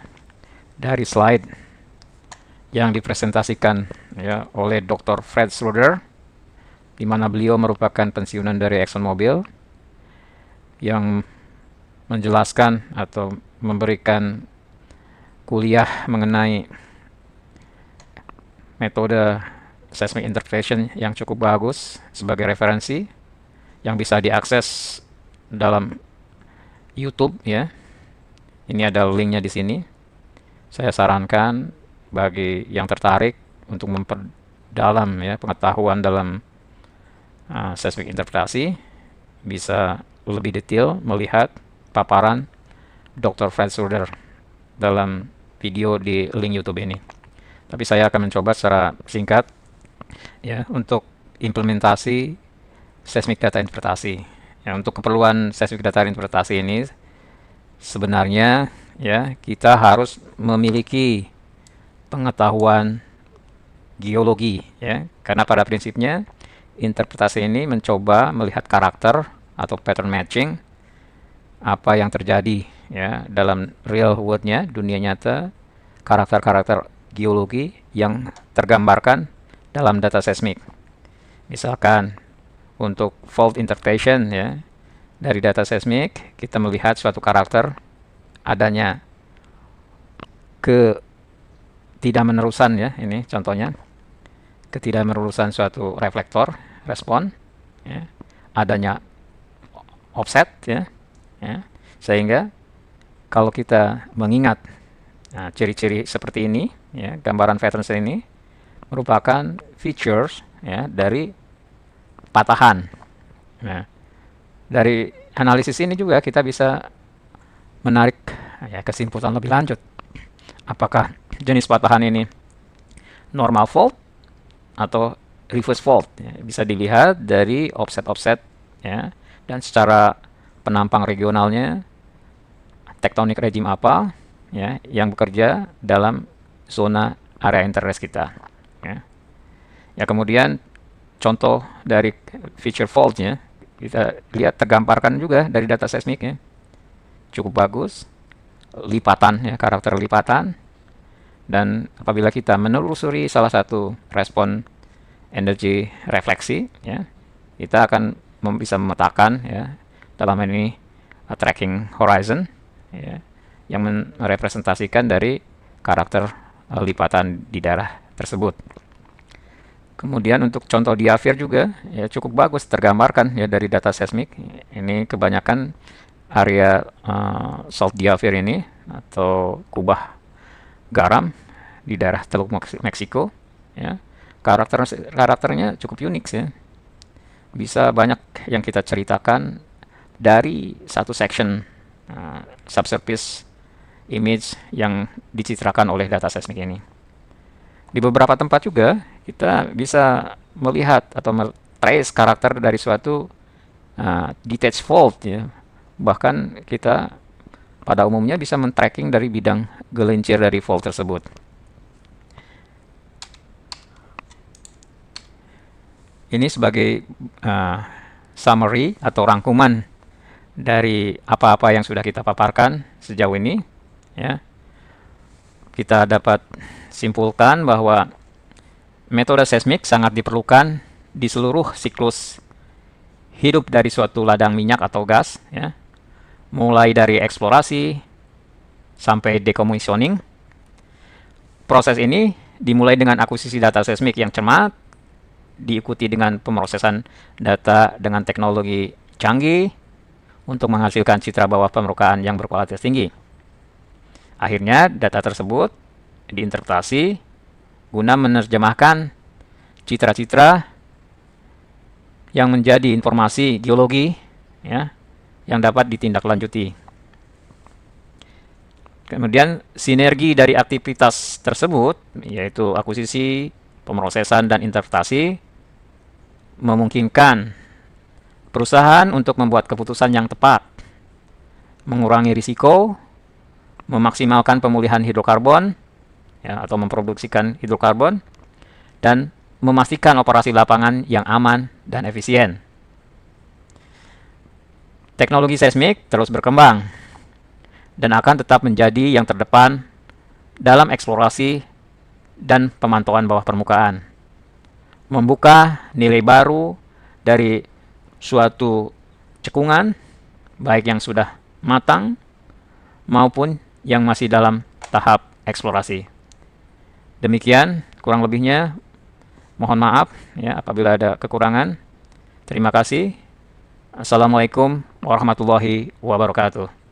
dari slide yang dipresentasikan ya oleh Dr. Fred Schroeder, di mana beliau merupakan pensiunan dari ExxonMobil, yang menjelaskan atau memberikan kuliah mengenai metode seismic interpretation yang cukup bagus sebagai referensi yang bisa diakses dalam YouTube ya. Ini ada linknya di sini. Saya sarankan bagi yang tertarik untuk memperdalam ya pengetahuan dalam seismic interpretasi, bisa lebih detail melihat paparan Dr. Fred Schroeder dalam video di link YouTube ini. Tapi saya akan mencoba secara singkat ya untuk implementasi seismic data interpretasi. Ya, untuk keperluan seismic data interpretasi ini sebenarnya ya kita harus memiliki pengetahuan geologi ya, karena pada prinsipnya interpretasi ini mencoba melihat karakter atau pattern matching apa yang terjadi ya dalam real world-nya, dunia nyata, karakter-karakter geologi yang tergambarkan dalam data seismik. Misalkan untuk fault interpretation ya, dari data seismik kita melihat suatu karakter adanya ketidakmenerusan ya, ini contohnya ketidakmenerusan suatu reflektor respon ya, adanya offset ya, sehingga kalau kita mengingat ciri-ciri seperti ini ya, gambaran patterns ini merupakan features ya dari patahan. Nah, dari analisis ini juga kita bisa menarik ya kesimpulan lebih lanjut. Apakah jenis patahan ini normal fault atau reverse fault? Ya, bisa dilihat dari offset-offset ya, dan secara penampang regionalnya tektonik regime apa ya yang bekerja dalam zona area interest kita. Ya, kemudian contoh dari feature fault-nya kita lihat tergambarkan juga dari data seismik ya. Cukup bagus, lipatan ya, karakter lipatan, dan apabila kita menelusuri salah satu respon energi refleksi ya, kita akan bisa memetakan ya dalam ini tracking horizon ya, yang merepresentasikan dari karakter lipatan di daerah tersebut. Kemudian untuk contoh diafir juga ya cukup bagus tergambarkan ya dari data seismik. Ini kebanyakan area salt diafir ini atau kubah garam di daerah Teluk Meksiko ya. Karakternya cukup unik ya. Bisa banyak yang kita ceritakan dari satu section subsurface image yang dicitrakan oleh data seismik ini. Di beberapa tempat juga kita bisa melihat atau trace karakter dari suatu detached fault ya. Bahkan kita pada umumnya bisa men-tracking dari bidang gelincir dari fault tersebut. Ini sebagai summary atau rangkuman dari apa-apa yang sudah kita paparkan sejauh ini ya. Kita dapat simpulkan bahwa metode seismik sangat diperlukan di seluruh siklus hidup dari suatu ladang minyak atau gas ya. Mulai dari eksplorasi sampai decommissioning. Proses ini dimulai dengan akuisisi data seismik yang cermat, diikuti dengan pemrosesan data dengan teknologi canggih untuk menghasilkan citra bawah permukaan yang berkualitas tinggi. Akhirnya data tersebut diinterpretasi guna menerjemahkan citra-citra yang menjadi informasi geologi ya, yang dapat ditindaklanjuti. Kemudian sinergi dari aktivitas tersebut yaitu akuisisi, pemrosesan, dan interpretasi memungkinkan perusahaan untuk membuat keputusan yang tepat, mengurangi risiko, memaksimalkan pemulihan hidrokarbon ya, atau memproduksikan hidrokarbon, dan memastikan operasi lapangan yang aman dan efisien. Teknologi seismik terus berkembang dan akan tetap menjadi yang terdepan dalam eksplorasi dan pemantauan bawah permukaan, membuka nilai baru dari suatu cekungan baik yang sudah matang maupun yang masih dalam tahap eksplorasi. Demikian kurang lebihnya, mohon maaf ya apabila ada kekurangan. Terima kasih. Assalamualaikum warahmatullahi wabarakatuh.